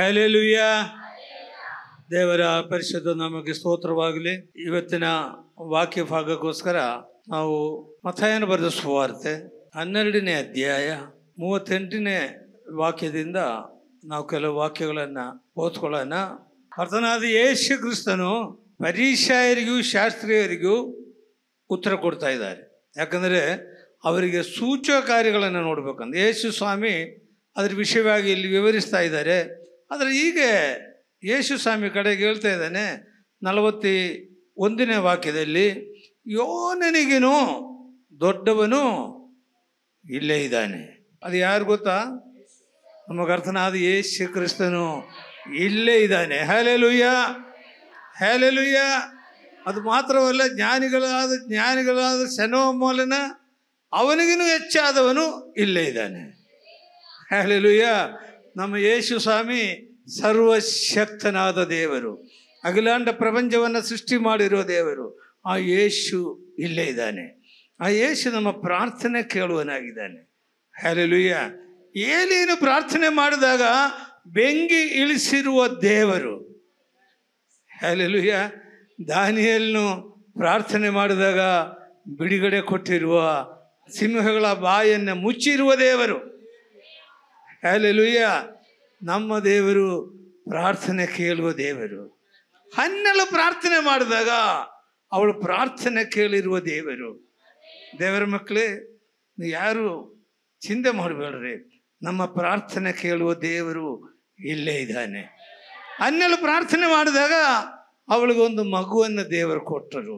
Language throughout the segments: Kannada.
ಹಲ್ಲೆಲೂಯ. ದೇವರ ಪರಿಶುದ್ಧ ನಾಮಕ್ಕೆ ಸ್ತೋತ್ರವಾಗಲಿ. ಇವತ್ತಿನ ವಾಕ್ಯ ಭಾಗಕ್ಕೋಸ್ಕರ ನಾವು ಮತ್ತಾಯನ ಬರೆದ ಸುವಾರ್ತೆ 12ನೇ ಅಧ್ಯಾಯ 38ನೇ ವಾಕ್ಯದಿಂದ ನಾವು ಕೆಲವು ವಾಕ್ಯಗಳನ್ನು ಓದ್ಕೊಳ್ಳೋಣ. ಕರ್ತನಾದ ಯೇಸು ಕ್ರಿಸ್ತನು ಫರಿಸಾಯರಿಗೂ ಶಾಸ್ತ್ರೀಯರಿಗೂ ಉತ್ತರ ಕೊಡ್ತಾ ಇದ್ದಾರೆ. ಯಾಕಂದರೆ ಅವರಿಗೆ ಸೂಚಕ ಕಾರ್ಯಗಳನ್ನು ನೋಡ್ಬೇಕಂದ್ರೆ ಯೇಸು ಸ್ವಾಮಿ ಅದರ ವಿಷಯವಾಗಿ ಇಲ್ಲಿ ವಿವರಿಸ್ತಾ ಇದ್ದಾರೆ. ಆದರೆ ಈಗ ಯೇಸು ಸ್ವಾಮಿ ಕಡೆಗೆ ಹೇಳ್ತಾ ಇದ್ದಾನೆ 41ನೇ ವಾಕ್ಯದಲ್ಲಿ, ಯೋನನಿಗೇನು ದೊಡ್ಡವನು ಇಲ್ಲೇ ಇದ್ದಾನೆ. ಅದು ಯಾರು ಗೊತ್ತಾ? ನಮ್ಮ ಕರ್ತನಾದ ಯೇಸು ಕ್ರಿಸ್ತನು ಇಲ್ಲೇ ಇದ್ದಾನೆ. Hallelujah, hallelujah. ಅದು ಮಾತ್ರವಲ್ಲ, ಜ್ಞಾನಿಗಳಾದ ಸೆನೋಮೋಲನ ಅವನಿಗಿನೂ ಹೆಚ್ಚಾದವನು ಇಲ್ಲೇ ಇದ್ದಾನೆ. ಹಲ್ಲೆಲೂಯ. ನಮ್ಮ ಯೇಸು ಸ್ವಾಮಿ ಸರ್ವಶಕ್ತನಾದ ದೇವರು, ಅಖಿಲಾಂಡ ಪ್ರಪಂಚವನ್ನು ಸೃಷ್ಟಿ ಮಾಡಿರೋ ದೇವರು. ಆ ಯೇಸು ಇಲ್ಲೇ ಇದ್ದಾನೆ. ಆ ಯೇಸು ನಮ್ಮ ಪ್ರಾರ್ಥನೆ ಕೇಳುವನಾಗಿದ್ದಾನೆ. ಹಲ್ಲೆಲೂಯ. ಏಲಿಯನು ಪ್ರಾರ್ಥನೆ ಮಾಡಿದಾಗ ಬೆಂಕಿ ಇಳಿಸಿರುವ ದೇವರು. ಹಲ್ಲೆಲೂಯ. ದಾನಿಯೇಲನು ಪ್ರಾರ್ಥನೆ ಮಾಡಿದಾಗ ಬಿಡುಗಡೆ ಕೊಟ್ಟಿರುವ, ಸಿಂಹಗಳ ಬಾಯನ್ನು ಮುಚ್ಚಿರುವ ದೇವರು. ಹಲ್ಲೆಲೂಯ. ನಮ್ಮ ದೇವರು ಪ್ರಾರ್ಥನೆ ಕೇಳುವ ದೇವರು. ಹನ್ನೆರಡು ಪ್ರಾರ್ಥನೆ ಮಾಡಿದಾಗ ಅವಳು ಪ್ರಾರ್ಥನೆ ಕೇಳಿರುವ ದೇವರು. ದೇವರ ಮಕ್ಕಳೇ, ಯಾರು ಚಿಂತೆ ಮಾಡಬೇಡ್ರಿ, ನಮ್ಮ ಪ್ರಾರ್ಥನೆ ಕೇಳುವ ದೇವರು ಇಲ್ಲೇ ಇದ್ದಾನೆ. ಹನ್ನೆರಡು ಪ್ರಾರ್ಥನೆ ಮಾಡಿದಾಗ ಅವಳಿಗೊಂದು ಮಗುವನ್ನು ದೇವರು ಕೊಟ್ಟರು.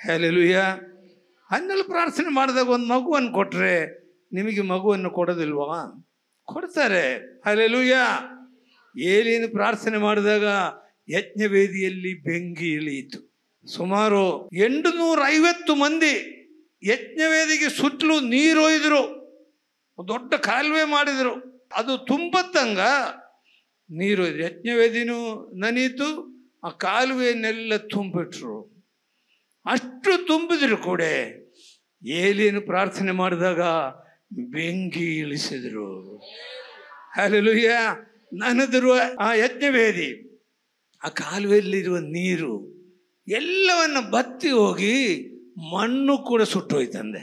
ಹಲ್ಲೆಲೂಯ. ಹನ್ನೆರಡು ಪ್ರಾರ್ಥನೆ ಮಾಡಿದಾಗ ಒಂದು ಮಗುವನ್ನು ಕೊಟ್ಟರೆ ನಿಮಗೆ ಮಗುವನ್ನು ಕೊಡೋದಿಲ್ವಾ? ಕೊಡ್ತಾರೆ. ಹಲ್ಲೆಲೂಯ. ಏಲಿಯನು ಪ್ರಾರ್ಥನೆ ಮಾಡಿದಾಗ ಯಜ್ಞವೇದಿಯಲ್ಲಿ ಬೆಂಕಿ ಇಳಿಯಿತು. ಸುಮಾರು 850 ಮಂದಿ ಯಜ್ಞವೇದಿಗೆ ಸುತ್ತಲೂ ನೀರು ಒಯ್ದರು. ದೊಡ್ಡ ಕಾಲುವೆ ಮಾಡಿದರು. ಅದು ತುಂಬತ್ತಂಗ ನೀರು ಯಜ್ಞವೇದಿನೂ ನನೀತು, ಆ ಕಾಲುವೆಯನ್ನೆಲ್ಲ ತುಂಬಿಟ್ರು. ಅಷ್ಟು ತುಂಬಿದ್ರು ಕೂಡ ಏಲಿಯನು ಪ್ರಾರ್ಥನೆ ಮಾಡಿದಾಗ ಬೆಂಕಿ ಇಳಿಸಿದ್ರು. ಹಲ್ಲೆಲೂಯ. ನನ್ನದಿರುವ ಆ ಯಜ್ಞವೇದಿ, ಆ ಕಾಲುವೆಯಲ್ಲಿರುವ ನೀರು ಎಲ್ಲವನ್ನು ಬತ್ತಿ ಹೋಗಿ ಮಣ್ಣು ಕೂಡ ಸುಟ್ಟೋಯ್ತಂದೆ.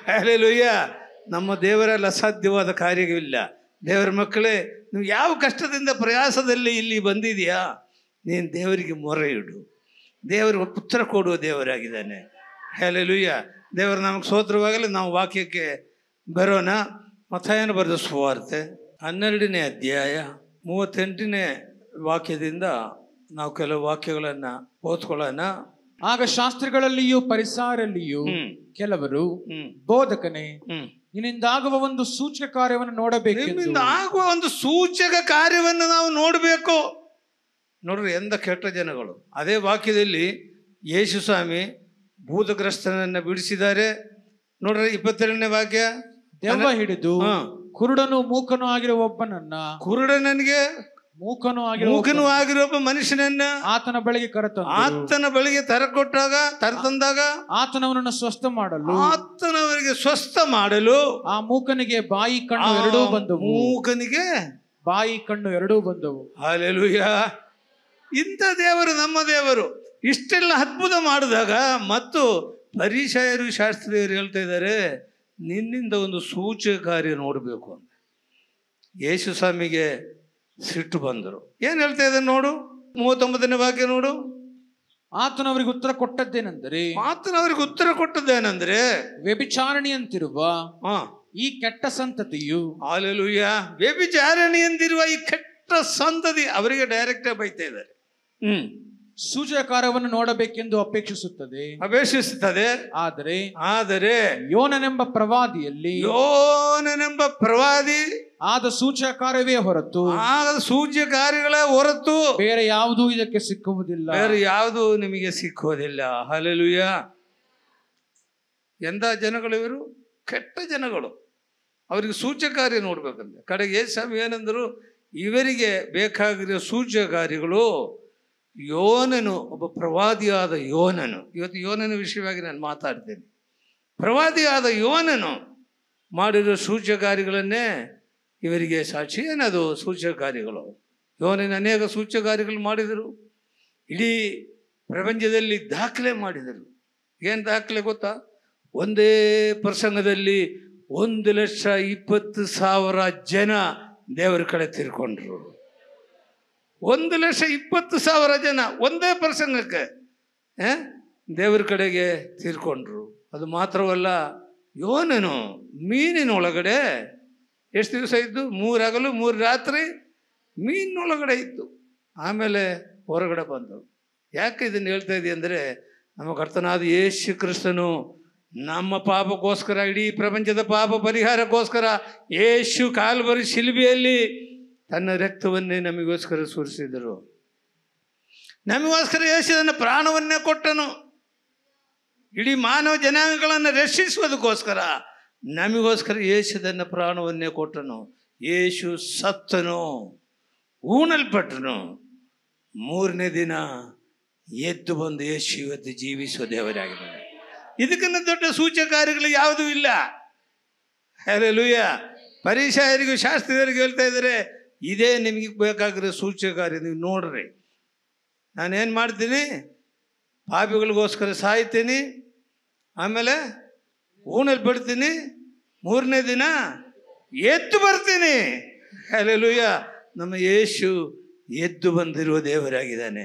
ಹಲ್ಲೆಲೂಯ. ನಮ್ಮ ದೇವರಲ್ಲಿ ಅಸಾಧ್ಯವಾದ ಕಾರ್ಯವಿಲ್ಲ. ದೇವರ ಮಕ್ಕಳೇ, ನೀವು ಯಾವ ಕಷ್ಟದಿಂದ ಪ್ರಯಾಸದಲ್ಲಿ ಇಲ್ಲಿ ಬಂದಿದೆಯಾ, ನೀನು ದೇವರಿಗೆ ಮೊರೆ ಇಡು. ದೇವರಿಗೆ ಉತ್ತರ ಕೊಡುವ ದೇವರಾಗಿದ್ದಾನೆ. ಹಲ್ಲೆಲೂಯ. ದೇವರು ನಮಗೆ ಸ್ತೋತ್ರವಾಗಲಿ. ನಾವು ವಾಕ್ಯಕ್ಕೆ ಬರೋಣ. ಮತ್ತಾಯನ ಬರೆದ ಸುವಾರ್ತೆ 12ನೇ ಅಧ್ಯಾಯ 38ನೇ ವಾಕ್ಯದಿಂದ ನಾವು ಕೆಲವು ವಾಕ್ಯಗಳನ್ನು ಓದ್ಕೊಳ್ಳೋಣ. ಆಗ ಶಾಸ್ತ್ರಿಗಳಲ್ಲಿಯೂ ಪರಿಸಾರಲ್ಲಿಯೂ ಕೆಲವರು, ಬೋಧಕನೇ, ನಿನ್ನಿಂದಾಗುವ ಒಂದು ಸೂಚಕ ಕಾರ್ಯವನ್ನು ನೋಡಬೇಕು. ನಿಮ್ಮಿಂದ ಆಗುವ ಒಂದು ಸೂಚಕ ಕಾರ್ಯವನ್ನು ನಾವು ನೋಡಬೇಕು. ನೋಡ್ರಿ, ಎಂದ ಕೆಟ್ಟ ಜನಗಳು. ಅದೇ ವಾಕ್ಯದಲ್ಲಿ ಯೇಸು ಸ್ವಾಮಿ ಭೂತಗ್ರಸ್ತನನ್ನು ಬಿಡಿಸಿದ್ದಾರೆ. ನೋಡ್ರಿ 22ನೇ ವಾಕ್ಯ. ದೆವ್ವ ಹಿಡಿದು ಕುರುಡನು ಮೂಕನು ಆಗಿರುವ ಒಬ್ಬನನ್ನ, ಕುರುಡನಿಗೆ ಮೂಕನು ಆಗಿರುವ ಒಬ್ಬ ಮನುಷ್ಯನನ್ನ ಆತನ ಬಳಿಗೆ ತರತಂದಾಗ ಆತನವನನ್ನು ಸ್ವಸ್ಥ ಮಾಡಲು, ಆತನವರಿಗೆ ಸ್ವಸ್ಥ ಮಾಡಲು ಆ ಮೂಕನಿಗೆ ಬಾಯಿ ಕಣ್ಣು ಎರಡೂ ಬಂದವು. ಮೂಕನಿಗೆ ಬಾಯಿ ಕಣ್ಣು ಎರಡೂ ಬಂದವು. ಹಲ್ಲೆಲೂಯ. ಇಂಥ ದೇವರು ನಮ್ಮ ದೇವರು. ಇಷ್ಟೆಲ್ಲ ಅದ್ಭುತ ಮಾಡಿದಾಗ ಮತ್ತು ಫರಿಸಾಯರು ಶಾಸ್ತ್ರೀಯರು ಹೇಳ್ತಾ ಇದ್ದಾರೆ, ನಿನ್ನಿಂದ ಒಂದು ಸೂಚಕ ಕಾರ್ಯ ನೋಡಬೇಕು ಅಂತ. ಯೇಸು ಸ್ವಾಮಿಗೆ ಸಿಟ್ಟು ಬಂದರು. ಏನು ಹೇಳ್ತಾ ಇದ್ದಾರೆ ನೋಡು, 39ನೇ ವಾಕ್ಯ ನೋಡು. ಆತನವರಿಗೆ ಉತ್ತರ ಕೊಟ್ಟದ್ದೇನೆಂದರೆ, ವ್ಯಭಿಚಾರಣಿಯಂತಿರುವ ಈ ಕೆಟ್ಟ ಸಂತತಿಯು. ಹಲ್ಲೆಲೂಯ. ವ್ಯಭಿಚಾರಣಿಯಂತಿರುವ ಈ ಕೆಟ್ಟ ಸಂತತಿ ಅವರಿಗೆ ಡೈರೆಕ್ಟ್ ಬೈತಾ ಇದ್ದಾರೆ. ಸೂಚಕ ಕಾರ್ಯವನ್ನು ನೋಡಬೇಕೆಂದು ಅಪೇಕ್ಷಿಸುತ್ತದೆ. ಆದರೆ ಯೋನನೆಂಬ ಪ್ರವಾದಿ ಆದ ಸೂಚಕ ಕಾರ್ಯವೇ ಹೊರತು, ಸೂಚಕ ಕಾರ್ಯಗಳೇ ಹೊರತು ಬೇರೆ ಯಾವುದೂ ಇದಕ್ಕೆ ಸಿಕ್ಕುವುದಿಲ್ಲ. ಬೇರೆ ಯಾವುದೂ ನಿಮಗೆ ಸಿಕ್ಕುವುದಿಲ್ಲ. ಹಲ್ಲೆಲೂಯ. ಎಂಥ ಜನಗಳು ಇವರು? ಕೆಟ್ಟ ಜನಗಳು. ಅವರಿಗೆ ಸೂಚಕ ಕಾರ್ಯ ನೋಡ್ಬೇಕಂತೆ. ಕಡೆಗೆ ಯೇಸು ಸ್ವಾಮಿ ಏನಂದರು, ಇವರಿಗೆ ಬೇಕಾಗಿರೋ ಸೂಚಕ ಕಾರ್ಯಗಳು ಯೋನನು, ಒಬ್ಬ ಪ್ರವಾದಿಯಾದ ಯೋನನು. ಇವತ್ತು ಯೋನನ ವಿಷಯವಾಗಿ ನಾನು ಮಾತಾಡ್ತೇನೆ. ಪ್ರವಾದಿಯಾದ ಯೋನನು ಮಾಡಿರೋ ಸೂಚಕ ಕಾರ್ಯಗಳನ್ನೇ ಇವರಿಗೆ ಸಾಕ್ಷಿ ಏನದು? ಸೂಚಕ ಕಾರ್ಯಗಳು. ಯೋನನ ಅನೇಕ ಸೂಚಕ ಕಾರ್ಯಗಳು ಮಾಡಿದರು, ಇಡೀ ಪ್ರಪಂಚದಲ್ಲಿ ದಾಖಲೆ ಮಾಡಿದರು. ಏನು ದಾಖಲೆ ಗೊತ್ತಾ? ಒಂದೇ ಪ್ರಸಂಗದಲ್ಲಿ 1,20,000 ಜನ ದೇವರ ಕಡೆ ತಿರ್ಕೊಂಡ್ರು. 1,20,000 ಜನ ಒಂದೇ ಪ್ರಸಂಗಕ್ಕೆ ದೇವರ ಕಡೆಗೆ ತೀರ್ಕೊಂಡ್ರು. ಅದು ಮಾತ್ರವಲ್ಲ, ಯೋನನು ಮೀನಿನೊಳಗಡೆ ಎಷ್ಟು ದಿವಸ ಇದ್ದು? 3 ಹಗಲು 3 ರಾತ್ರಿ ಮೀನಿನೊಳಗಡೆ ಇದ್ದು ಆಮೇಲೆ ಹೊರಗಡೆ ಬಂದವು. ಯಾಕೆ ಇದನ್ನು ಹೇಳ್ತಾ ಇದ್ದೀವಿ ಅಂದರೆ, ನಮ್ಮ ಕರ್ತನಾದ ಯೇಸು ಕ್ರಿಸ್ತನು ನಮ್ಮ ಪಾಪಕ್ಕೋಸ್ಕರ, ಇಡೀ ಪ್ರಪಂಚದ ಪಾಪ ಪರಿಹಾರಕ್ಕೋಸ್ಕರ ಯೇಸು ಕಾಲ್ವರಿ ಶಿಲುಬೆಯಲ್ಲಿ ತನ್ನ ರಕ್ತವನ್ನೇ ನಮಗೋಸ್ಕರ ಸುರಿಸಿದರು. ನಮಗೋಸ್ಕರ ಯೇಸು ತನ್ನ ಪ್ರಾಣವನ್ನೇ ಕೊಟ್ಟನು. ಇಡೀ ಮಾನವ ಜನಾಂಗಗಳನ್ನು ರಕ್ಷಿಸುವುದಕ್ಕೋಸ್ಕರ ನಮಗೋಸ್ಕರ ಯೇಸು ತನ್ನ ಪ್ರಾಣವನ್ನೇ ಕೊಟ್ಟನು. ಯೇಸು ಸತ್ತನು, ಊಣಲ್ಪಟ್ಟನು, 3ನೇ ದಿನ ಎದ್ದು ಬಂದು ಯೇಸು ಇವತ್ತು ಜೀವಿಸುವ ದೇವರಾಗಿದ್ದಾನೆ. ಇದಕ್ಕಿಂತ ದೊಡ್ಡ ಸೂಚಕ ಕಾರ್ಯಗಳು ಯಾವುದೂ ಇಲ್ಲ. ಹಲ್ಲೆಲೂಯ. ಫರಿಸಾಯರಿಗೂ ಶಾಸ್ತ್ರಿಯರಿಗೂ ಹೇಳ್ತಾ ಇದ್ದಾರೆ, ಇದೇ ನಿಮಗೆ ಬೇಕಾಗಿರೋ ಸೂಚಕ ಕಾರ್ಯ. ನೀವು ನೋಡ್ರಿ, ನಾನೇನು ಮಾಡ್ತೀನಿ? ಪಾಪಿಗಳಿಗೋಸ್ಕರ ಸಾಯ್ತೀನಿ, ಆಮೇಲೆ ಊಣಲ್ಪಡ್ತೀನಿ, 3ನೇ ದಿನ ಎದ್ದು ಬರ್ತೀನಿ. ಹಲ್ಲೆಲೂಯ. ನಮ್ಮ ಯೇಸು ಎದ್ದು ಬಂದಿರುವ ದೇವರಾಗಿದ್ದಾನೆ.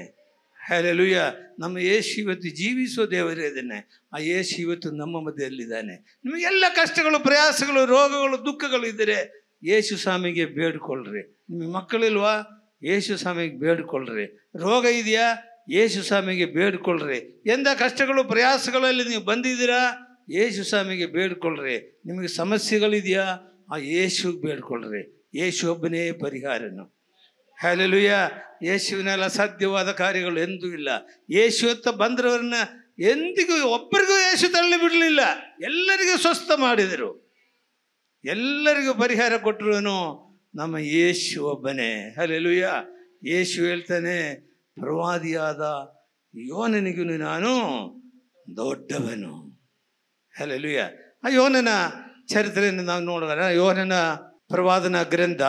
ಹಲ್ಲೆಲೂಯ. ನಮ್ಮ ಯೇಸು ಇವತ್ತು ಜೀವಿಸುವ ದೇವರಿದ್ದಾನೆ. ಆ ಯೇಸು ಇವತ್ತು ನಮ್ಮ ಮಧ್ಯದಲ್ಲಿದ್ದಾನೆ. ನಿಮಗೆಲ್ಲ ಕಷ್ಟಗಳು, ಪ್ರಯಾಸಗಳು, ರೋಗಗಳು, ದುಃಖಗಳು ಇದ್ದರೆ ಯೇಸು ಸ್ವಾಮಿಗೆ ಬೇಡ್ಕೊಳ್ರಿ. ನಿಮಗೆ ಮಕ್ಕಳಿಲ್ವಾ? ಯೇಸು ಸ್ವಾಮಿಗೆ ಬೇಡ್ಕೊಳ್ರಿ. ರೋಗ ಇದೆಯಾ? ಯೇಸು ಸ್ವಾಮಿಗೆ ಬೇಡ್ಕೊಳ್ರಿ. ಎಂಥ ಕಷ್ಟಗಳು ಪ್ರಯಾಸಗಳಲ್ಲಿ ನೀವು ಬಂದಿದ್ದೀರಾ? ಯೇಸು ಸ್ವಾಮಿಗೆ ಬೇಡ್ಕೊಳ್ರಿ. ನಿಮಗೆ ಸಮಸ್ಯೆಗಳಿದೆಯಾ? ಆ ಯೇಸುಗೆ ಬೇಡ್ಕೊಳ್ರಿ. ಯೇಸು ಒಬ್ಬನೇ ಪರಿಹಾರನು. ಹಲ್ಲೆಲೂಯ. ಯೇಸುವಿನಲ್ಲಿ ಅಸಾಧ್ಯವಾದ ಕಾರ್ಯಗಳು ಎಂದೂ ಇಲ್ಲ. ಯೇಸು ಅಂತ ಬಂದವರನ್ನ ಎಂದಿಗೂ ಒಬ್ಬರಿಗೂ ಯೇಸು ತಳ್ಳಿ ಬಿಡಲಿಲ್ಲ. ಎಲ್ಲರಿಗೂ ಸ್ವಸ್ಥ ಮಾಡಿದರು, ಎಲ್ಲರಿಗೂ ಪರಿಹಾರ ಕೊಟ್ಟರು ನಮ್ಮ ಯೇಸು ಒಬ್ಬನೇ. ಹಲ್ಲೆಲೂಯ. ಯೇಸು ಹೇಳ್ತಾನೆ, ಪ್ರವಾದಿಯಾದ ಯೋನನಿಗೂ ನಾನು ದೊಡ್ಡವನು. ಹಲ್ಲೆಲೂಯ. ಆ ಯೋನನ ಚರಿತ್ರೆಯನ್ನು ನಾವು ನೋಡೋಣ. ಯೋನನ ಪ್ರವಾದನ ಗ್ರಂಥ.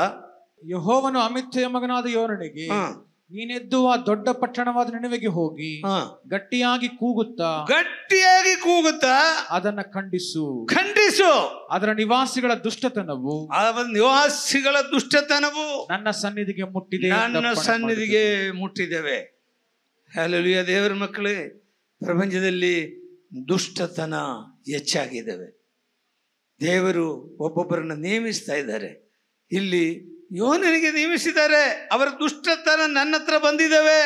ಯೆಹೋವನು ಅಮಿತ್ತಯ ಮಗನಾದ ಯೋನನಿಗೆ, ನೀನೆದ್ದು ಆ ದೊಡ್ಡ ಪಟ್ಟಣವಾದ ನಿನೆವೆಗೆ ಹೋಗಿ ಗಟ್ಟಿಯಾಗಿ ಕೂಗುತ್ತಾ ಅದನ್ನ ಖಂಡಿಸು. ಅದರ ನಿವಾಸಿಗಳ ದುಷ್ಟತನವು ನನ್ನ ಸನ್ನಿಧಿಗೆ ಮುಟ್ಟಿದ್ದೇವೆ. ಹಲ್ಲೆಲೂಯ. ದೇವರ ಮಕ್ಕಳೇ, ಪ್ರಪಂಚದಲ್ಲಿ ದುಷ್ಟತನ ಹೆಚ್ಚಾಗಿದ್ದಾವೆ. ದೇವರು ಒಬ್ಬೊಬ್ಬರನ್ನು ನೇಮಿಸ್ತಾ ಇದ್ದಾರೆ. ಇಲ್ಲಿ ಯೋನನಿಗೆ ನೇಮಿಸಿದ್ದಾರೆ. ಅವರ ದುಷ್ಟತನ ನನ್ನ ಹತ್ರ ಬಂದಿದ್ದಾವೆ,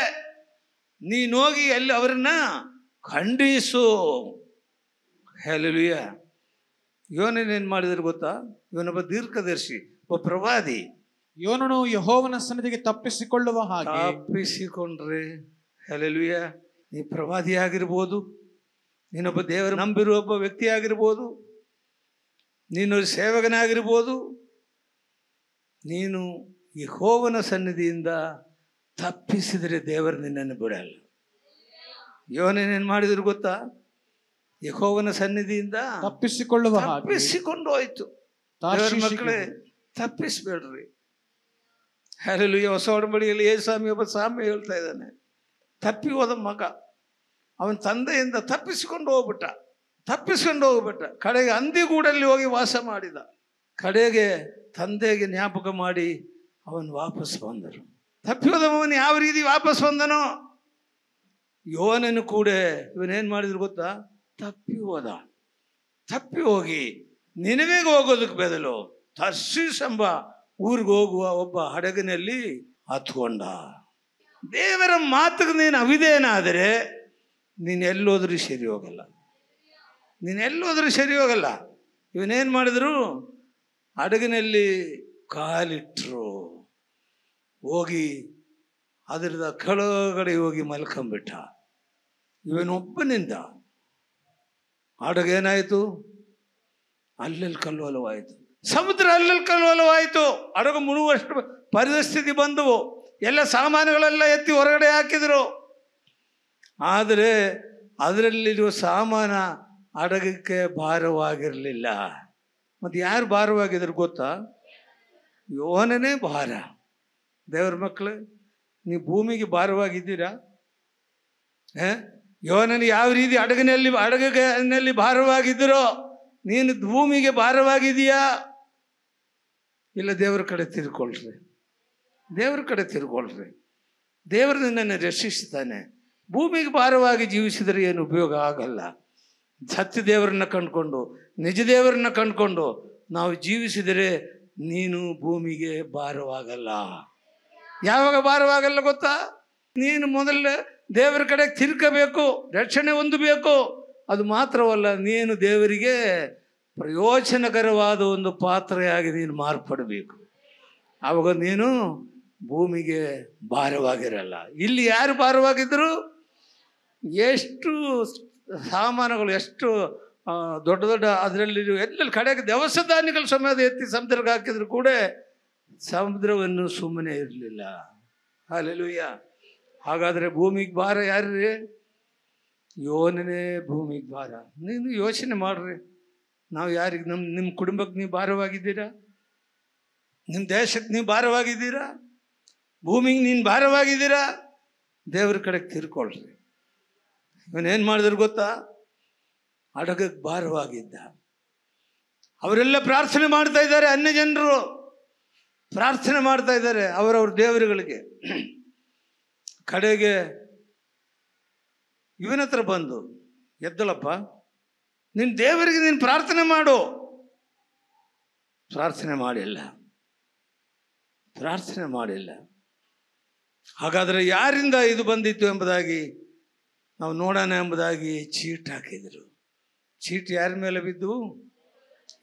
ನೀನು ಹೋಗಿ ಅಲ್ಲಿ ಅವರನ್ನ ಖಂಡಿಸು. ಹಲ್ಲೆಲೂಯ. ಯೋನನೇನು ಮಾಡಿದ್ರು ಗೊತ್ತಾ? ಇವನೊಬ್ಬ ದೀರ್ಘದರ್ಶಿ, ಒಬ್ಬ ಪ್ರವಾದಿ. ಯೋನನು ಯೆಹೋವನ ಸನ್ನಿಧಿಗೆ ತಪ್ಪಿಸಿಕೊಂಡ್ರೆ, ಹಲ್ಲೆಲೂಯ, ನೀ ಪ್ರವಾದಿ ಆಗಿರ್ಬೋದು, ನೀನೊಬ್ಬ ದೇವರು ನಂಬಿರುವ ಒಬ್ಬ ವ್ಯಕ್ತಿ ಆಗಿರ್ಬೋದು, ನೀನು ಸೇವಕನಾಗಿರ್ಬೋದು, ನೀನು ಯೆಹೋವನ ಸನ್ನಿಧಿಯಿಂದ ತಪ್ಪಿಸಿದರೆ ದೇವರು ನಿನ್ನನ್ನು ಬಿಡಲ್ಲ. ಯೋನನೇನು ಮಾಡಿದ್ರು ಗೊತ್ತಾ? ಯೆಹೋವನ ಸನ್ನಿಧಿಯಿಂದ ತಪ್ಪಿಸಿಕೊಂಡು ಹೋಯ್ತು. ದೇವರ ಮಕ್ಕಳೇ, ತಪ್ಪಿಸ್ಬೇಡ್ರಿ. ಹಲ್ಲೆಲೂಯ. ಹೊಸ ಒಡಂಬಡಿಕೆಯಲ್ಲಿ ಯೇಸುಸ್ವಾಮಿ ಒಬ್ಬ ಸಾಮ್ಯ ಹೇಳ್ತಾ ಇದ್ದಾನೆ. ತಪ್ಪಿ ಹೋದ ಮಗ ಅವನ ತಂದೆಯಿಂದ ತಪ್ಪಿಸಿಕೊಂಡು ಹೋಗ್ಬಿಟ್ಟ. ಕಡೆಗೆ ಹಂದಿಗೂಡಲ್ಲಿ ಹೋಗಿ ವಾಸ ಮಾಡಿದ. ಕಡೆಗೆ ತಂದೆಗೆ ಜ್ಞಾಪಕ ಮಾಡಿ ಅವನು ವಾಪಸ್ ಬಂದರು. ತಪ್ಪಿ ಹೋದವನು ಯಾವ ರೀತಿ ವಾಪಸ್ ಬಂದನೋ, ಯೋನನು ಕೂಡ ಇವನೇನು ಮಾಡಿದ್ರು ಗೊತ್ತಾ? ತಪ್ಪಿ ಹೋಗಿ ನಿನವೆಗೆ ಹೋಗೋದಕ್ಕೆ ಬದಲು ತರ್ಷೀಷ್ ಎಂಬ ಊರಿಗೆ ಹೋಗುವ ಒಬ್ಬ ಹಡಗಿನಲ್ಲಿ ಹತ್ಕೊಂಡ. ದೇವರ ಮಾತಿಗೆ ನೀನು ಅವಿಧೇಯನಾದರೆ ನೀನು ಎಲ್ಲೋದ್ರೂ ಸರಿ ಹೋಗಲ್ಲ. ಇವನೇನು ಮಾಡಿದ್ರು? ಹಡಗಿನಲ್ಲಿ ಕಾಲಿಟ್ರು, ಹೋಗಿ ಅದರದ ಕೆಳಗಡೆ ಹೋಗಿ ಮಲ್ಕೊಂಬಿಟ್ಟ. ಇವನೊಬ್ಬನಿಂದ ಹಡಗೇನಾಯಿತು? ಅಲ್ಲಲ್ಲಿ ಕಲ್ಲೋಲವಾಯಿತು. ಸಮುದ್ರ ಅಲ್ಲಲ್ಲಿ ಕಲ್ಲೋಲವಾಯಿತು. ಹಡಗು ಮುಳುಗುವಷ್ಟು ಪರಿಸ್ಥಿತಿ ಬಂದವು. ಎಲ್ಲ ಸಾಮಾನುಗಳೆಲ್ಲ ಎತ್ತಿ ಹೊರಗಡೆ ಹಾಕಿದರು. ಆದರೆ ಅದರಲ್ಲಿರುವ ಸಾಮಾನ ಹಡಗಕ್ಕೆ ಭಾರವಾಗಿರಲಿಲ್ಲ. ಮತ್ತು ಯಾರು ಭಾರವಾಗಿದ್ರು ಗೊತ್ತಾ? ಯೋನನೇ ಭಾರ. ದೇವ್ರ ಮಕ್ಕಳು, ನೀವು ಭೂಮಿಗೆ ಭಾರವಾಗಿದ್ದೀರಾ? ಯೋನನು ಯಾವ ರೀತಿ ಹಡಗಿನಲ್ಲಿ ಭಾರವಾಗಿದ್ದೀರೋ ನೀನು ಭೂಮಿಗೆ ಭಾರವಾಗಿದೆಯಾ? ಇಲ್ಲ, ದೇವ್ರ ಕಡೆ ತಿರ್ಕೊಳ್ರಿ, ದೇವ್ರ ಕಡೆ ತಿರ್ಕೊಳ್ರಿ. ದೇವರು ನಿನ್ನನ್ನು ರಕ್ಷಿಸ್ತಾನೆ. ಭೂಮಿಗೆ ಭಾರವಾಗಿ ಜೀವಿಸಿದರೆ ಏನು ಉಪಯೋಗ ಆಗಲ್ಲ. ಸತ್ಯ ದೇವರನ್ನ ಕಂಡುಕೊಂಡು, ನಿಜ ದೇವರನ್ನ ಕಂಡುಕೊಂಡು ನಾವು ಜೀವಿಸಿದರೆ ನೀನು ಭೂಮಿಗೆ ಭಾರವಾಗಲ್ಲ. ಯಾವಾಗ ಭಾರವಾಗಲ್ಲ ಗೊತ್ತಾ? ನೀನು ಮೊದಲ ದೇವರ ಕಡೆ ತಿರ್ಕಬೇಕು, ರಕ್ಷಣೆ ಹೊಂದಬೇಕು. ಅದು ಮಾತ್ರವಲ್ಲ, ನೀನು ದೇವರಿಗೆ ಪ್ರಯೋಜನಕರವಾದ ಒಂದು ಪಾತ್ರೆಯಾಗಿ ನೀನು ಮಾರ್ಪಡಬೇಕು. ಆವಾಗ ನೀನು ಭೂಮಿಗೆ ಭಾರವಾಗಿರಲ್ಲ. ಇಲ್ಲಿ ಯಾರು ಭಾರವಾಗಿದ್ದರು? ಎಷ್ಟು ಸಾಮಾನುಗಳು, ಎಷ್ಟು ದೊಡ್ಡ ದೊಡ್ಡ ಅದರಲ್ಲಿ ಎಲ್ಲೆಲ್ಲಿ ಕಡೆಗೆ ದವಸ ಧಾನ್ಯಗಳು ಸಮೇತ ಎತ್ತಿ ಸಮುದ್ರಕ್ಕೆ ಹಾಕಿದ್ರು ಕೂಡ ಸಮುದ್ರವನ್ನು ಸುಮ್ಮನೆ ಇರಲಿಲ್ಲ. ಹಲ್ಲೆಲೂಯಾ. ಹಾಗಾದರೆ ಭೂಮಿಗೆ ಭಾರ ಯಾರ್ರಿ? ಯೋನನೇ ಭೂಮಿಗೆ ಭಾರ. ನೀನು ಯೋಚನೆ ಮಾಡ್ರಿ, ನಾವು ಯಾರಿಗೆ ನಿಮ್ಮ ಕುಟುಂಬಕ್ಕೆ ನೀವು ಭಾರವಾಗಿದ್ದೀರಾ? ನಿಮ್ಮ ದೇಶಕ್ಕೆ ನೀವು ಭಾರವಾಗಿದ್ದೀರಾ? ಭೂಮಿಗೆ ನೀನು ಭಾರವಾಗಿದ್ದೀರಾ? ದೇವ್ರ ಕಡೆಗೆ ತಿರ್ಕೊಳ್ರಿ. ಇವನೇನು ಮಾಡಿದ್ರು ಗೊತ್ತಾ? ಹಡಗಕ್ಕೆ ಭಾರವಾಗಿದ್ದ. ಅವರೆಲ್ಲ ಪ್ರಾರ್ಥನೆ ಮಾಡ್ತಾ ಇದ್ದಾರೆ, ಅನ್ಯ ಜನರು ಪ್ರಾರ್ಥನೆ ಮಾಡ್ತಾ ಇದ್ದಾರೆ ಅವರವ್ರ ದೇವರುಗಳಿಗೆ. ಕಡೆಗೆ ಇವನ ಹತ್ರ ಬಂದು, ಎದ್ದಳಪ್ಪ, ನಿನ್ನ ದೇವರಿಗೆ ನೀನು ಪ್ರಾರ್ಥನೆ ಮಾಡು. ಪ್ರಾರ್ಥನೆ ಮಾಡಿಲ್ಲ, ಪ್ರಾರ್ಥನೆ ಮಾಡಿಲ್ಲ. ಹಾಗಾದರೆ ಯಾರಿಂದ ಇದು ಬಂದಿತ್ತು ಎಂಬುದಾಗಿ ನಾವು ನೋಡೋಣ ಎಂಬುದಾಗಿ ಚೀಟ್ ಹಾಕಿದರು. ಚೀಟ್ ಯಾರ ಮೇಲೆ ಬಿದ್ದು?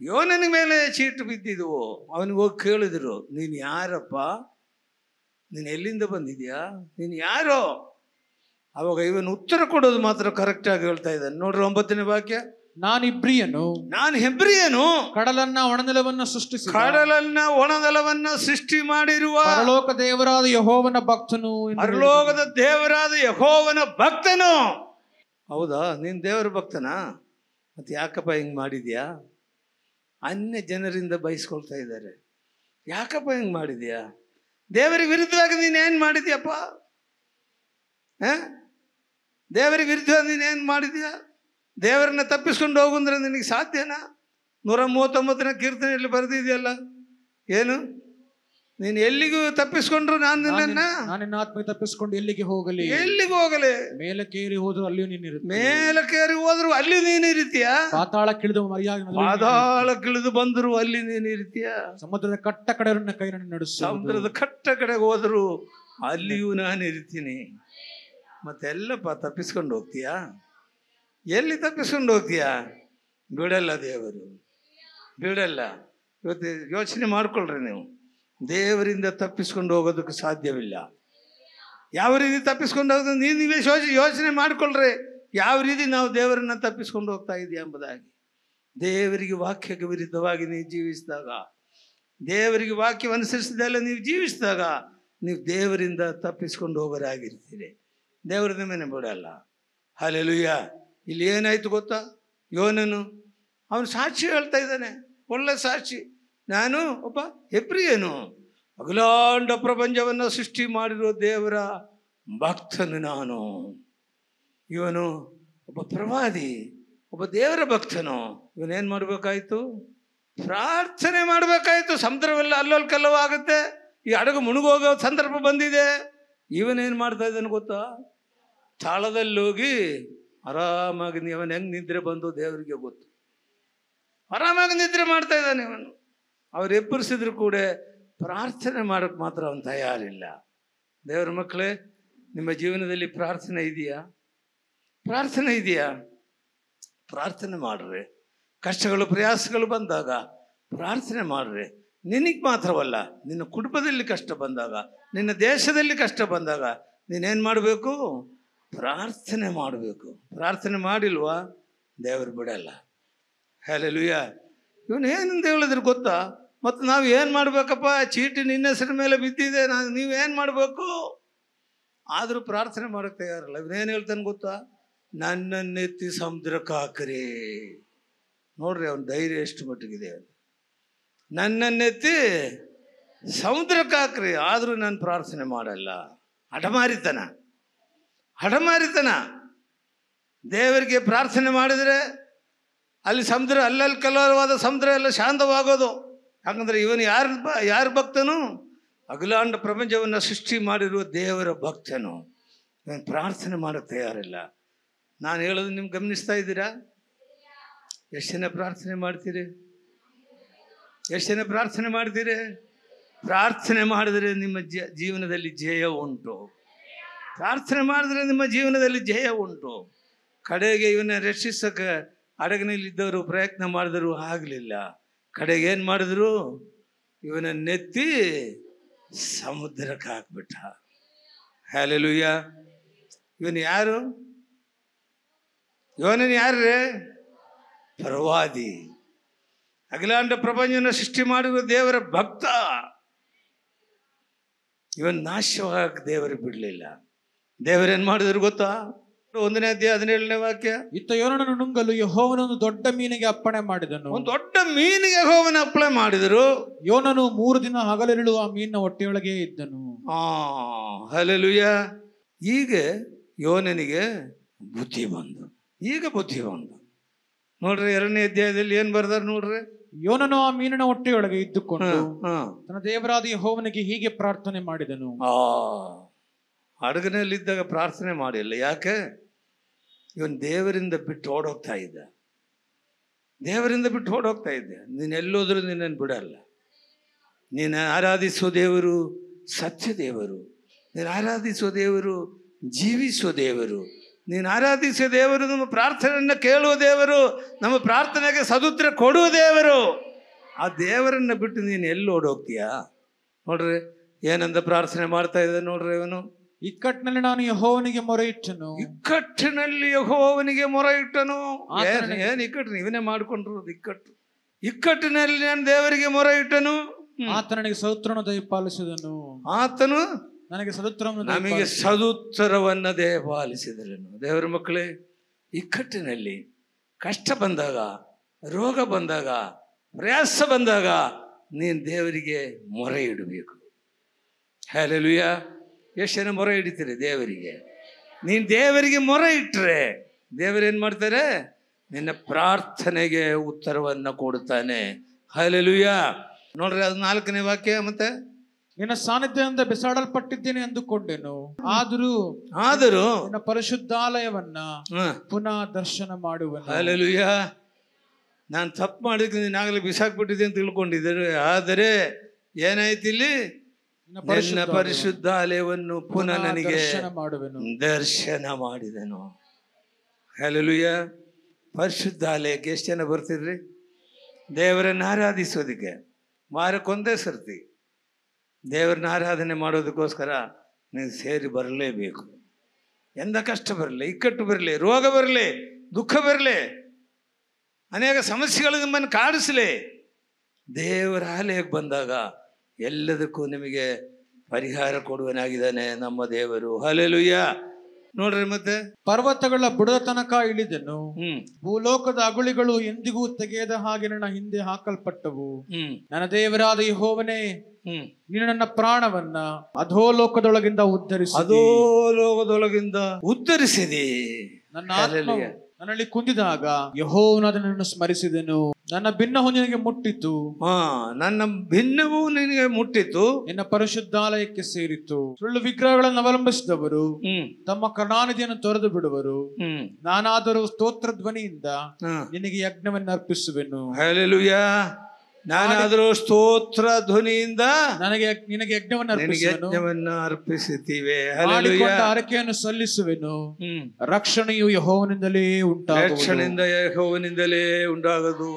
ಯೋನನ ಮೇಲೆ ಚೀಟು ಬಿದ್ದಿದ್ವು. ಅವನಿಗೆ ಹೋಗಿ ಕೇಳಿದ್ರು, ನೀನು ಯಾರಪ್ಪ? ನೀನು ಎಲ್ಲಿಂದ ಬಂದಿದ್ಯಾ? ನೀನು ಯಾರೋ? ಅವಾಗ ಇವನು ಉತ್ತರ ಕೊಡೋದು ಮಾತ್ರ ಕರೆಕ್ಟಾಗಿ ಹೇಳ್ತಾ ಇದ್ದಾನೆ. ನೋಡ್ರಿ 9ನೇ ವಾಕ್ಯ. ನಾನು ಹೆಬ್ರಿಯನು, ಕಡಲನ್ನ ಒಣನೆಲವನ್ನು ಸೃಷ್ಟಿಸಿ, ಕಡಲನ್ನ ಒಣನೆಲವನ್ನ ಸೃಷ್ಟಿ ಮಾಡಿರುವ ಪರಲೋಕ ದೇವರಾದ ಯೆಹೋವನ ಭಕ್ತನು. ಪರಲೋಕದ ದೇವರಾದ ಯೆಹೋವನ ಭಕ್ತನು. ಹೌದಾ? ನೀನು ದೇವರ ಭಕ್ತನಾ? ಮತ್ತೆ ಯಾಕಪ್ಪ ಹಿಂಗೆ ಮಾಡಿದ್ಯಾ? ಅನ್ಯ ಜನರಿಂದ ಬಯಸ್ಕೊಳ್ತಾ ಇದ್ದಾರೆ. ಯಾಕಪ್ಪ ಹಿಂಗೆ ಮಾಡಿದ್ಯಾ? ದೇವರಿಗೆ ವಿರುದ್ಧವಾಗಿ ನೀನೇನು ಮಾಡಿದ್ಯಪ್ಪ? ದೇವರಿಗೆ ವಿರುದ್ಧವಾಗಿ ನೀನೇನು ಮಾಡಿದ್ಯಾ? ದೇವರನ್ನ ತಪ್ಪಿಸ್ಕೊಂಡು ಹೋಗುಂದ್ರೆ ನಿನಗೆ ಸಾಧ್ಯನಾ? 139ನೇ ಕೀರ್ತನೆಯಲ್ಲಿ ಬರೆದಿದೆಯಲ್ಲ, ಏನು? ನೀನು ಎಲ್ಲಿಗೂ ತಪ್ಪಿಸ್ಕೊಂಡ್ರು ನನ್ನ ಆತ್ಮ ತಪ್ಪಿಸ್ಕೊಂಡು ಎಲ್ಲಿಗೆ ಹೋಗಲಿ? ಮೇಲಕ್ಕೇರಿ ಹೋದ್ರು ಅಲ್ಲಿಯೂ ನೀನು ಮೇಲಕ್ಕೇರಿ ಹೋದ್ರು ಅಲ್ಲಿ ನೀನು ಇರ್ತೀಯಾ? ಪಾತಾಳಕ್ಕಿಳಿದು ಬಂದ್ರು ಅಲ್ಲಿ ನೀನು ಇರ್ತೀಯಾ? ಸಮುದ್ರದ ಕಟ್ಟ ಕಡೆ ಕೈ ನಡೆಸು. ಸಮುದ್ರದ ಕಟ್ಟ ಕಡೆಗೆ ಹೋದ್ರು ಅಲ್ಲಿಯೂ ನಾನು ಇರ್ತೀನಿ. ಮತ್ತೆಲ್ಲಪ್ಪ ತಪ್ಪಿಸ್ಕೊಂಡು ಹೋಗ್ತೀಯಾ? ಎಲ್ಲಿ ತಪ್ಪಿಸ್ಕೊಂಡು ಹೋಗ್ತೀಯಾ? ಬಿಡಲ್ಲ ದೇವರು, ಬಿಡಲ್ಲ. ಇವತ್ತು ಯೋಚನೆ ಮಾಡ್ಕೊಳ್ರಿ, ನೀವು ದೇವರಿಂದ ತಪ್ಪಿಸ್ಕೊಂಡು ಹೋಗೋದಕ್ಕೆ ಸಾಧ್ಯವಿಲ್ಲ. ಯಾವ ರೀತಿ ತಪ್ಪಿಸ್ಕೊಂಡು ಹೋಗೋದು ನೀವೇ ಯೋಚನೆ ಮಾಡ್ಕೊಳ್ರಿ. ಯಾವ ರೀತಿ ನಾವು ದೇವರನ್ನ ತಪ್ಪಿಸ್ಕೊಂಡು ಹೋಗ್ತಾ ಇದೆಯಾ ಎಂಬುದಾಗಿ. ದೇವರಿಗೆ ವಾಕ್ಯಕ್ಕೆ ವಿರುದ್ಧವಾಗಿ ನೀವು ಜೀವಿಸಿದಾಗ, ದೇವರಿಗೆ ವಾಕ್ಯ ಅನುಸರಿಸಿದೆಲ್ಲ ನೀವು ಜೀವಿಸಿದಾಗ ನೀವು ದೇವರಿಂದ ತಪ್ಪಿಸ್ಕೊಂಡು ಹೋಗೋರಾಗಿರ್ತೀರಿ. ದೇವರ ನಿಮ್ಮನೆ ಬಿಡಲ್ಲ. ಹಲ್ಲೆಲೂಯಾ. ಇಲ್ಲಿ ಏನಾಯ್ತು ಗೊತ್ತಾ? ಯೋನನು ಅವನು ಸಾಕ್ಷಿ ಹೇಳ್ತಾ ಇದ್ದಾನೆ, ಒಳ್ಳೆ ಸಾಕ್ಷಿ. ನಾನು ಒಬ್ಬ ಹೆಬ್ರಿಯನು, ಅಖಿಲಾಂಡ ಪ್ರಪಂಚವನ್ನು ಸೃಷ್ಟಿ ಮಾಡಿರೋ ದೇವರ ಭಕ್ತನು ನಾನು. ಇವನು ಒಬ್ಬ ಪ್ರವಾದಿ, ಒಬ್ಬ ದೇವರ ಭಕ್ತನು. ಇವನೇನು ಮಾಡಬೇಕಾಯ್ತು? ಪ್ರಾರ್ಥನೆ ಮಾಡಬೇಕಾಯ್ತು. ಸಮುದ್ರವೆಲ್ಲ ಅಲ್ಲಲ್ಲಿ ಕಲ್ಲವಾಗುತ್ತೆ, ಈ ಹಡಗು ಮುಳುಗೋಗೋ ಸಂದರ್ಭ ಬಂದಿದೆ. ಇವನೇನು ಮಾಡ್ತಾ ಇದ್ದಾನೆ ಗೊತ್ತಾ? ಸ್ಥಳದಲ್ಲಿ ಹೋಗಿ ಆರಾಮಾಗಿ ಅವನು ಹೆಂಗೆ ನಿದ್ರೆ ಬಂದು ದೇವರಿಗೆ ಗೊತ್ತು. ಆರಾಮಾಗಿ ನಿದ್ರೆ ಮಾಡ್ತಾ ಇದ್ದಾನೆ ಇವನು. ಅವ್ರು ಎಬ್ಬರಿಸಿದ್ರು ಕೂಡ ಪ್ರಾರ್ಥನೆ ಮಾಡೋಕ್ಕೆ ಮಾತ್ರ ಅವನು ತಯಾರಿಲ್ಲ. ದೇವರ ಮಕ್ಕಳೇ, ನಿಮ್ಮ ಜೀವನದಲ್ಲಿ ಪ್ರಾರ್ಥನೆ ಇದೆಯಾ? ಪ್ರಾರ್ಥನೆ ಇದೆಯಾ? ಪ್ರಾರ್ಥನೆ ಮಾಡ್ರಿ. ಕಷ್ಟಗಳು ಪ್ರಯಾಸಗಳು ಬಂದಾಗ ಪ್ರಾರ್ಥನೆ ಮಾಡ್ರಿ. ನಿನಗೆ ಮಾತ್ರವಲ್ಲ, ನಿನ್ನ ಕುಟುಂಬದಲ್ಲಿ ಕಷ್ಟ ಬಂದಾಗ, ನಿನ್ನ ದೇಶದಲ್ಲಿ ಕಷ್ಟ ಬಂದಾಗ ನೀನೇನು ಮಾಡಬೇಕು? ಪ್ರಾರ್ಥನೆ ಮಾಡಬೇಕು. ಪ್ರಾರ್ಥನೆ ಮಾಡಿಲ್ವಾ ದೇವರು ಬಿಡಲ್ಲ. ಹಲ್ಲೆಲೂಯಾ. ಇವನು ಏನಂತ ಹೇಳಿದ್ರು ಗೊತ್ತಾ? ಮತ್ತು ನಾವು ಏನು ಮಾಡಬೇಕಪ್ಪ? ಚೀಟಿ ನಿನ್ನ ಹೆಸರ ಮೇಲೆ ಬಿದ್ದಿದೆ, ನೀವೇನು ಮಾಡಬೇಕು? ಆದರೂ ಪ್ರಾರ್ಥನೆ ಮಾಡೋಕ್ಕೆ ತಯಾರಲ್ಲ. ಇವನೇನು ಹೇಳ್ತಾನೆ ಗೊತ್ತಾ? ನನ್ನನ್ನೆತ್ತಿ ಸಮುದ್ರಕ್ಕೆ ಹಾಕ್ರಿ. ನೋಡ್ರಿ ಅವನ ಧೈರ್ಯ ಎಷ್ಟು ಮಟ್ಟಿಗಿದೆ. ನನ್ನನ್ನೆತ್ತಿ ಸಮುದ್ರಕ್ಕೆ ಹಾಕ್ರಿ, ಆದರೂ ನಾನು ಪ್ರಾರ್ಥನೆ ಮಾಡಲ್ಲ. ಹಠಮಾರಿತನ. ದೇವರಿಗೆ ಪ್ರಾರ್ಥನೆ ಮಾಡಿದರೆ ಅಲ್ಲಿ ಸಮುದ್ರ, ಅಲ್ಲಲ್ಲಿ ಕಲರವಾದ ಸಮುದ್ರ ಎಲ್ಲ ಶಾಂತವಾಗೋದು. ಯಾಕಂದರೆ ಇವನು ಯಾರ ಭಕ್ತನು? ಅಖಿಲಾಂಡ ಪ್ರಪಂಚವನ್ನು ಸೃಷ್ಟಿ ಮಾಡಿರುವ ದೇವರ ಭಕ್ತನು. ಇವನು ಪ್ರಾರ್ಥನೆ ಮಾಡೋಕ್ಕೆ ತಯಾರಿಲ್ಲ. ನಾನು ಹೇಳೋದು ನಿಮ್ಗೆ ಗಮನಿಸ್ತಾ ಇದ್ದೀರಾ? ಎಷ್ಟು ಜನ ಪ್ರಾರ್ಥನೆ ಮಾಡ್ತೀರಿ? ಪ್ರಾರ್ಥನೆ ಮಾಡಿದರೆ ನಿಮ್ಮ ಜೀವನದಲ್ಲಿ ಜಯ ಉಂಟು. ಕಡೆಗೆ ಇವನ್ನ ರಕ್ಷಿಸಕ್ಕೆ ಹಡಗಿನಲ್ಲಿದ್ದವರು ಪ್ರಯತ್ನ ಮಾಡಿದ್ರು, ಆಗಲಿಲ್ಲ. ಕಡೆಗೆ ಏನು ಮಾಡಿದ್ರು? ಇವನನ್ನೆತ್ತಿ ಸಮುದ್ರಕ್ಕೆ ಹಾಕ್ಬಿಟ್ಟ. ಹಲ್ಲೆಲೂಯ. ಇವನು ಯಾರ್ರೇ? ಪ್ರವಾದಿ. ಅಖಿಲಾಂಡ ಪ್ರಪಂಚವನ್ನು ಸೃಷ್ಟಿ ಮಾಡಿರುವ ದೇವರ ಭಕ್ತ. ಇವನ್ ನಾಶವಾಗಿ ದೇವರಿಗೆ ಬಿಡಲಿಲ್ಲ. ದೇವರೇನು ಮಾಡಿದ್ರು ಗೊತ್ತಾ? 1ನೇ ಅಧ್ಯಾಯ 17ನೇ ವಾಕ್ಯ. ಇತ್ತ ಯೋನನನ್ನು ನುಂಗಲು ಯೆಹೋವನು ಒಂದು ದೊಡ್ಡ ಮೀನಿಗೆ ಅಪ್ಪಣೆ ಮಾಡಿದನು. ಒಂದು ದೊಡ್ಡ ಮೀನಿಗೆ ಯೆಹೋವನ ಅಪ್ಪಣೆ ಮಾಡಿದರು. ಯೋನನು 3 ದಿನ ಹಗಲಿರುಳು ಆ ಮೀನಿನ ಹೊಟ್ಟೆಯೊಳಗೆ ಇದ್ದನು. ಹಲ್ಲೆಲೂಯ. ಈಗ ಯೋನನಿಗೆ ಬುದ್ಧಿ ಬಂದು. ನೋಡ್ರಿ 2ನೇ ಅಧ್ಯಾಯದಲ್ಲಿ ಏನ್ ಬರ್ದಾರ ನೋಡ್ರಿ. ಯೋನನು ಆ ಮೀನಿನ ಹೊಟ್ಟೆಯೊಳಗೆ ಇದ್ದುಕೊಂಡು ತನ್ನ ದೇವರಾದ ಯೆಹೋವನಿಗೆ ಹೀಗೆ ಪ್ರಾರ್ಥನೆ ಮಾಡಿದನು. ಹಡಗಿನಲ್ಲಿದ್ದಾಗ ಪ್ರಾರ್ಥನೆ ಮಾಡಿಲ್ಲ. ಯಾಕೆ? ಇವನ್ ದೇವರಿಂದ ಬಿಟ್ಟು ಓಡೋಗ್ತಾ ಇದ್ದ. ನೀನು ಎಲ್ಲೋದ್ರೂ ನಿನ್ನನ್ನು ಬಿಡಲ್ಲ. ನೀನು ಆರಾಧಿಸೋ ದೇವರು ಸತ್ಯ ದೇವರು. ನೀನು ಆರಾಧಿಸೋ ದೇವರು ಜೀವಿಸೋ ದೇವರು. ನೀನು ಆರಾಧಿಸೋ ದೇವರು ನಮ್ಮ ಪ್ರಾರ್ಥನೆಯನ್ನು ಕೇಳುವ ದೇವರು. ನಮ್ಮ ಪ್ರಾರ್ಥನೆಗೆ ಸದುತ್ತರ ಕೊಡುವ ದೇವರು. ಆ ದೇವರನ್ನು ಬಿಟ್ಟು ನೀನು ಎಲ್ಲಿ ಓಡೋಗ್ತೀಯಾ? ನೋಡ್ರಿ ಏನಂದ ಪ್ರಾರ್ಥನೆ ಮಾಡ್ತಾ ಇದ್ದ ನೋಡ್ರಿ. ಇವನು ಇಕ್ಕಟ್ಟಿನಲ್ಲಿ ನಾನು ಯೆಹೋವನಿಗೆ ಮೊರೆಯಿಟ್ಟನು. ಏನ್ ಇಕ್ಕಟ್ಟು? ಇವನೇ ಮಾಡ್ಕೊಂಡಿರೋದು ಇಕ್ಕಟ್ಟಿನಲ್ಲಿ ನಾನು ದೇವರಿಗೆ ಮೊರೆಯಿಟ್ಟನು. ಆತ ನನಗೆ ಸದುತ್ತರವನ್ನು ದಯಪಾಲಿಸಿದನು. ಆತನು ನಮಗೆ ಸದುತ್ತರವನ್ನ ದಯಪಾಲಿಸಿದನು. ದೇವರ ಮಕ್ಕಳೇ, ಇಕ್ಕಟ್ಟಿನಲ್ಲಿ ಕಷ್ಟ ಬಂದಾಗ, ರೋಗ ಬಂದಾಗ, ಪ್ರಯಾಸ ಬಂದಾಗ ನೀನು ದೇವರಿಗೆ ಮೊರೆ ಇಡಬೇಕು. ಹಲ್ಲೆಲೂಯ. ಎಷ್ಟು ಜನ ಮೊರೆ ಹಿಡಿತೀರಿ ದೇವರಿಗೆ? ನೀನು ದೇವರಿಗೆ ಮೊರೆ ಇಟ್ಟರೆ ದೇವರೇನು ಮಾಡ್ತಾರೆ? ನಿನ್ನ ಪ್ರಾರ್ಥನೆಗೆ ಉತ್ತರವನ್ನು ಕೊಡ್ತಾನೆ. ಹಲ್ಲೆಲೂಯ. ನೋಡ್ರಿ, ಅದು 4ನೇ ವಾಕ್ಯ. ಮತ್ತೆ ನಿನ್ನ ಸಾನ್ನಿಧ್ಯದಿಂದ ಬೆಸಾಡಲ್ಪಟ್ಟಿದ್ದೇನೆ ಅಂದುಕೊಂಡೆನು, ಆದರೂ ನಿನ್ನ ಪರಿಶುದ್ಧಾಲಯವನ್ನ ಪುನಃ ದರ್ಶನ ಮಾಡುವನು. ಹಲ್ಲೆಲೂಯ. ನಾನು ತಪ್ಪು ಮಾಡಿದ್ರೆ ನೀನಾಗಲೇ ಬಿಸಾಕ್ಬಿಟ್ಟಿದ್ದೆ ಅಂತ ತಿಳ್ಕೊಂಡಿದ್ದರು. ಆದರೆ ಏನಾಯ್ತು ಇಲ್ಲಿ? ನಿನ್ನ ಪರಿಶುದ್ಧಾಲಯವನ್ನು ಪುನಃ ನನಗೆ ದರ್ಶನ ಮಾಡಿದನು. ಹಲ್ಲೆಲೂಯ. ಪರಿಶುದ್ಧಾಲಯಕ್ಕೆ ಎಷ್ಟು ಜನ ಬರ್ತಿದ್ರಿ? ದೇವರನ್ನು ಆರಾಧಿಸೋದಕ್ಕೆ ವಾರಕ್ಕೊಂದೇ ಸರ್ತಿ ದೇವರನ್ನ ಆರಾಧನೆ ಮಾಡೋದಕ್ಕೋಸ್ಕರ ನೀವು ಸೇರಿ ಬರಲೇಬೇಕು. ಎಂದ ಕಷ್ಟ ಬರಲಿ, ಇಕ್ಕಟ್ಟು ಬರಲಿ, ರೋಗ ಬರಲಿ, ದುಃಖ ಬರಲಿ, ಅನೇಕ ಸಮಸ್ಯೆಗಳು ನಿಮ್ಮನ್ನು ಕಾಡಿಸಲಿ, ದೇವರ ಆಲಯಕ್ಕೆ ಬಂದಾಗ ಎಲ್ಲದಕ್ಕೂ ನಿಮಗೆ ಪರಿಹಾರ ಕೊಡುವನಾಗಿದ್ದಾನೆ ನಮ್ಮ ದೇವರು. ಹಲ್ಲೆಲೂಯ. ನೋಡ್ರಿ, ಮತ್ತೆ ಪರ್ವತಗಳ ಬುಡದ ತನಕ ಇಳಿದನು. ಭೂಲೋಕದ ಅಗುಳಿಗಳು ಎಂದಿಗೂ ತೆಗೆಯದ ಹಾಗೆ ನನ್ನ ಹಿಂದೆ ಹಾಕಲ್ಪಟ್ಟವು. ನನ್ನ ದೇವರಾದ ಯೆಹೋವನೇ, ನೀನು ನನ್ನ ಪ್ರಾಣವನ್ನ ಅಧೋಲೋಕದೊಳಗಿಂದ ಉದ್ಧರಿಸಿದಿ. ನನ್ನ ಆತ್ಮ ನನ್ನಲ್ಲಿ ಕುಂದಿದಾಗ ಯೆಹೋವನು ಅದನ್ನು ಸ್ಮರಿಸಿದನು. ನನ್ನ ಭಿನ್ನ ಹೊಂದಿನಿಗೆ ಮುಟ್ಟಿತು. ನನ್ನ ಭಿನ್ನವು ನಿನಗೆ ಮುಟ್ಟಿತು. ನಿನ್ನ ಪರಿಶುದ್ಧಾಲಯಕ್ಕೆ ಸೇರಿತು. ಸುಳ್ಳು ವಿಗ್ರಹಗಳನ್ನು ಅವಲಂಬಿಸಿದವರು ತಮ್ಮ ಕರುಣಾನಿಧಿಯನ್ನು ತೊರೆದು ಬಿಡುವರು. ನಾನಾದರೂ ಸ್ತೋತ್ರ ಧ್ವನಿಯಿಂದ ನಿನಗೆ ಯಜ್ಞವನ್ನು ಅರ್ಪಿಸುವೆನು. ಹಲ್ಲೆಲೂಯ. ನಾನಾದರೂ ಸ್ತೋತ್ರ ಧ್ವನಿಯಿಂದ ನಿನಗೆ ಯಜ್ಞವನ್ನು ಅರ್ಪಿಸುತ್ತೀವಿ. ಆರೈಕೆಯನ್ನು ಸಲ್ಲಿಸುವೆನು. ರಕ್ಷಣೆಯು ಯೆಹೋವನಿಂದಲೇ ಉಂಟಾಗದು.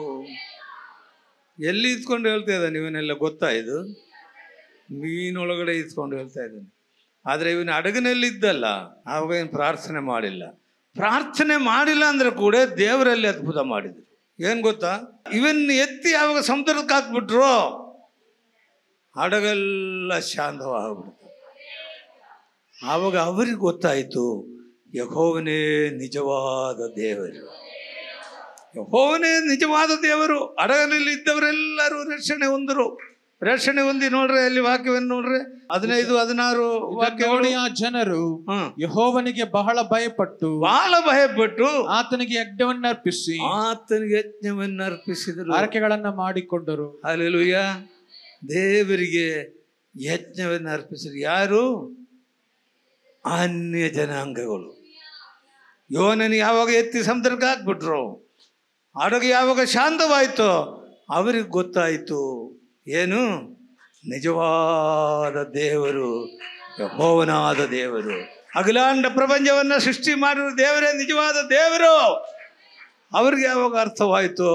ಎಲ್ಲಿ ಇದ್ಕೊಂಡು ಹೇಳ್ತಾ ಇದ್ದಾನೆ ಇವನೆಲ್ಲ ಗೊತ್ತಾ? ಇದು ಮೀನೊಳಗಡೆ ಇದ್ಕೊಂಡು ಹೇಳ್ತಾ ಇದ್ದಾನೆ. ಆದ್ರೆ ಇವನು ಹಡಗಿನಲ್ಲಿ ಇದ್ದಲ್ಲ, ಆವಾಗ ಏನು ಪ್ರಾರ್ಥನೆ ಮಾಡಿಲ್ಲ ಅಂದ್ರೆ ಕೂಡ ದೇವರಲ್ಲಿ ಅದ್ಭುತ ಮಾಡಿದ್ರು. ಏನ್ ಗೊತ್ತಾ? ಇವನ್ ಎತ್ತಿ ಯಾವಾಗ ಸಮುದ್ರಕ್ಕೆ ಹಾಕ್ಬಿಟ್ರು, ಹಡಗೆಲ್ಲ ಶಾಂತವಾಗ್ಬಿಡ್ತು. ಆವಾಗ ಅವ್ರಿಗೆ ಗೊತ್ತಾಯ್ತು, ಯೆಹೋವನೇ ನಿಜವಾದ ದೇವರು. ಯೆಹೋವನೇ ನಿಜವಾದ ದೇವರು. ಹಡಗಿನಲ್ಲಿ ಇದ್ದವರೆಲ್ಲರೂ ರಕ್ಷಣೆ ಹೊಂದರು. ರಕ್ಷಣೆ ಹೊಂದಿ ನೋಡ್ರಿ, ಅಲ್ಲಿ ವಾಕ್ಯವನ್ನು ನೋಡ್ರಿ 15-16 ವಾಕ್ಯ ನೋಡಿ. ಆ ಜನರು ಯೆಹೋವನಿಗೆ ಬಹಳ ಭಯಪಟ್ಟು ಆತನಿಗೆ ಯಜ್ಞವನ್ನ ಅರ್ಪಿಸಿದರು, ಹರಕೆಗಳನ್ನ ಮಾಡಿಕೊಂಡರು. ಹಲ್ಲೆಲೂಯ. ದೇವರಿಗೆ ಯಜ್ಞವನ್ನು ಅರ್ಪಿಸಿದ್ರು. ಯಾರು? ಅನ್ಯ ಜನಾಂಗಗಳು. ಯೋನನಿಗೆ ಯಾವಾಗ ಎತ್ತಿ ಸಮುದ್ರಕ್ಕೆ ಹಾಕ್ಬಿಟ್ರು, ಹಡಗು ಯಾವಾಗ ಶಾಂತವಾಯಿತು, ಅವರಿಗೆ ಗೊತ್ತಾಯಿತು ಏನು? ನಿಜವಾದ ದೇವರು ಯೆಹೋವನಾದ ದೇವರು, ಅಖಿಲಾಂಡ ಪ್ರಪಂಚವನ್ನು ಸೃಷ್ಟಿ ಮಾಡಿರುವ ದೇವರೇ ನಿಜವಾದ ದೇವರು. ಅವ್ರಿಗೆ ಯಾವಾಗ ಅರ್ಥವಾಯಿತು,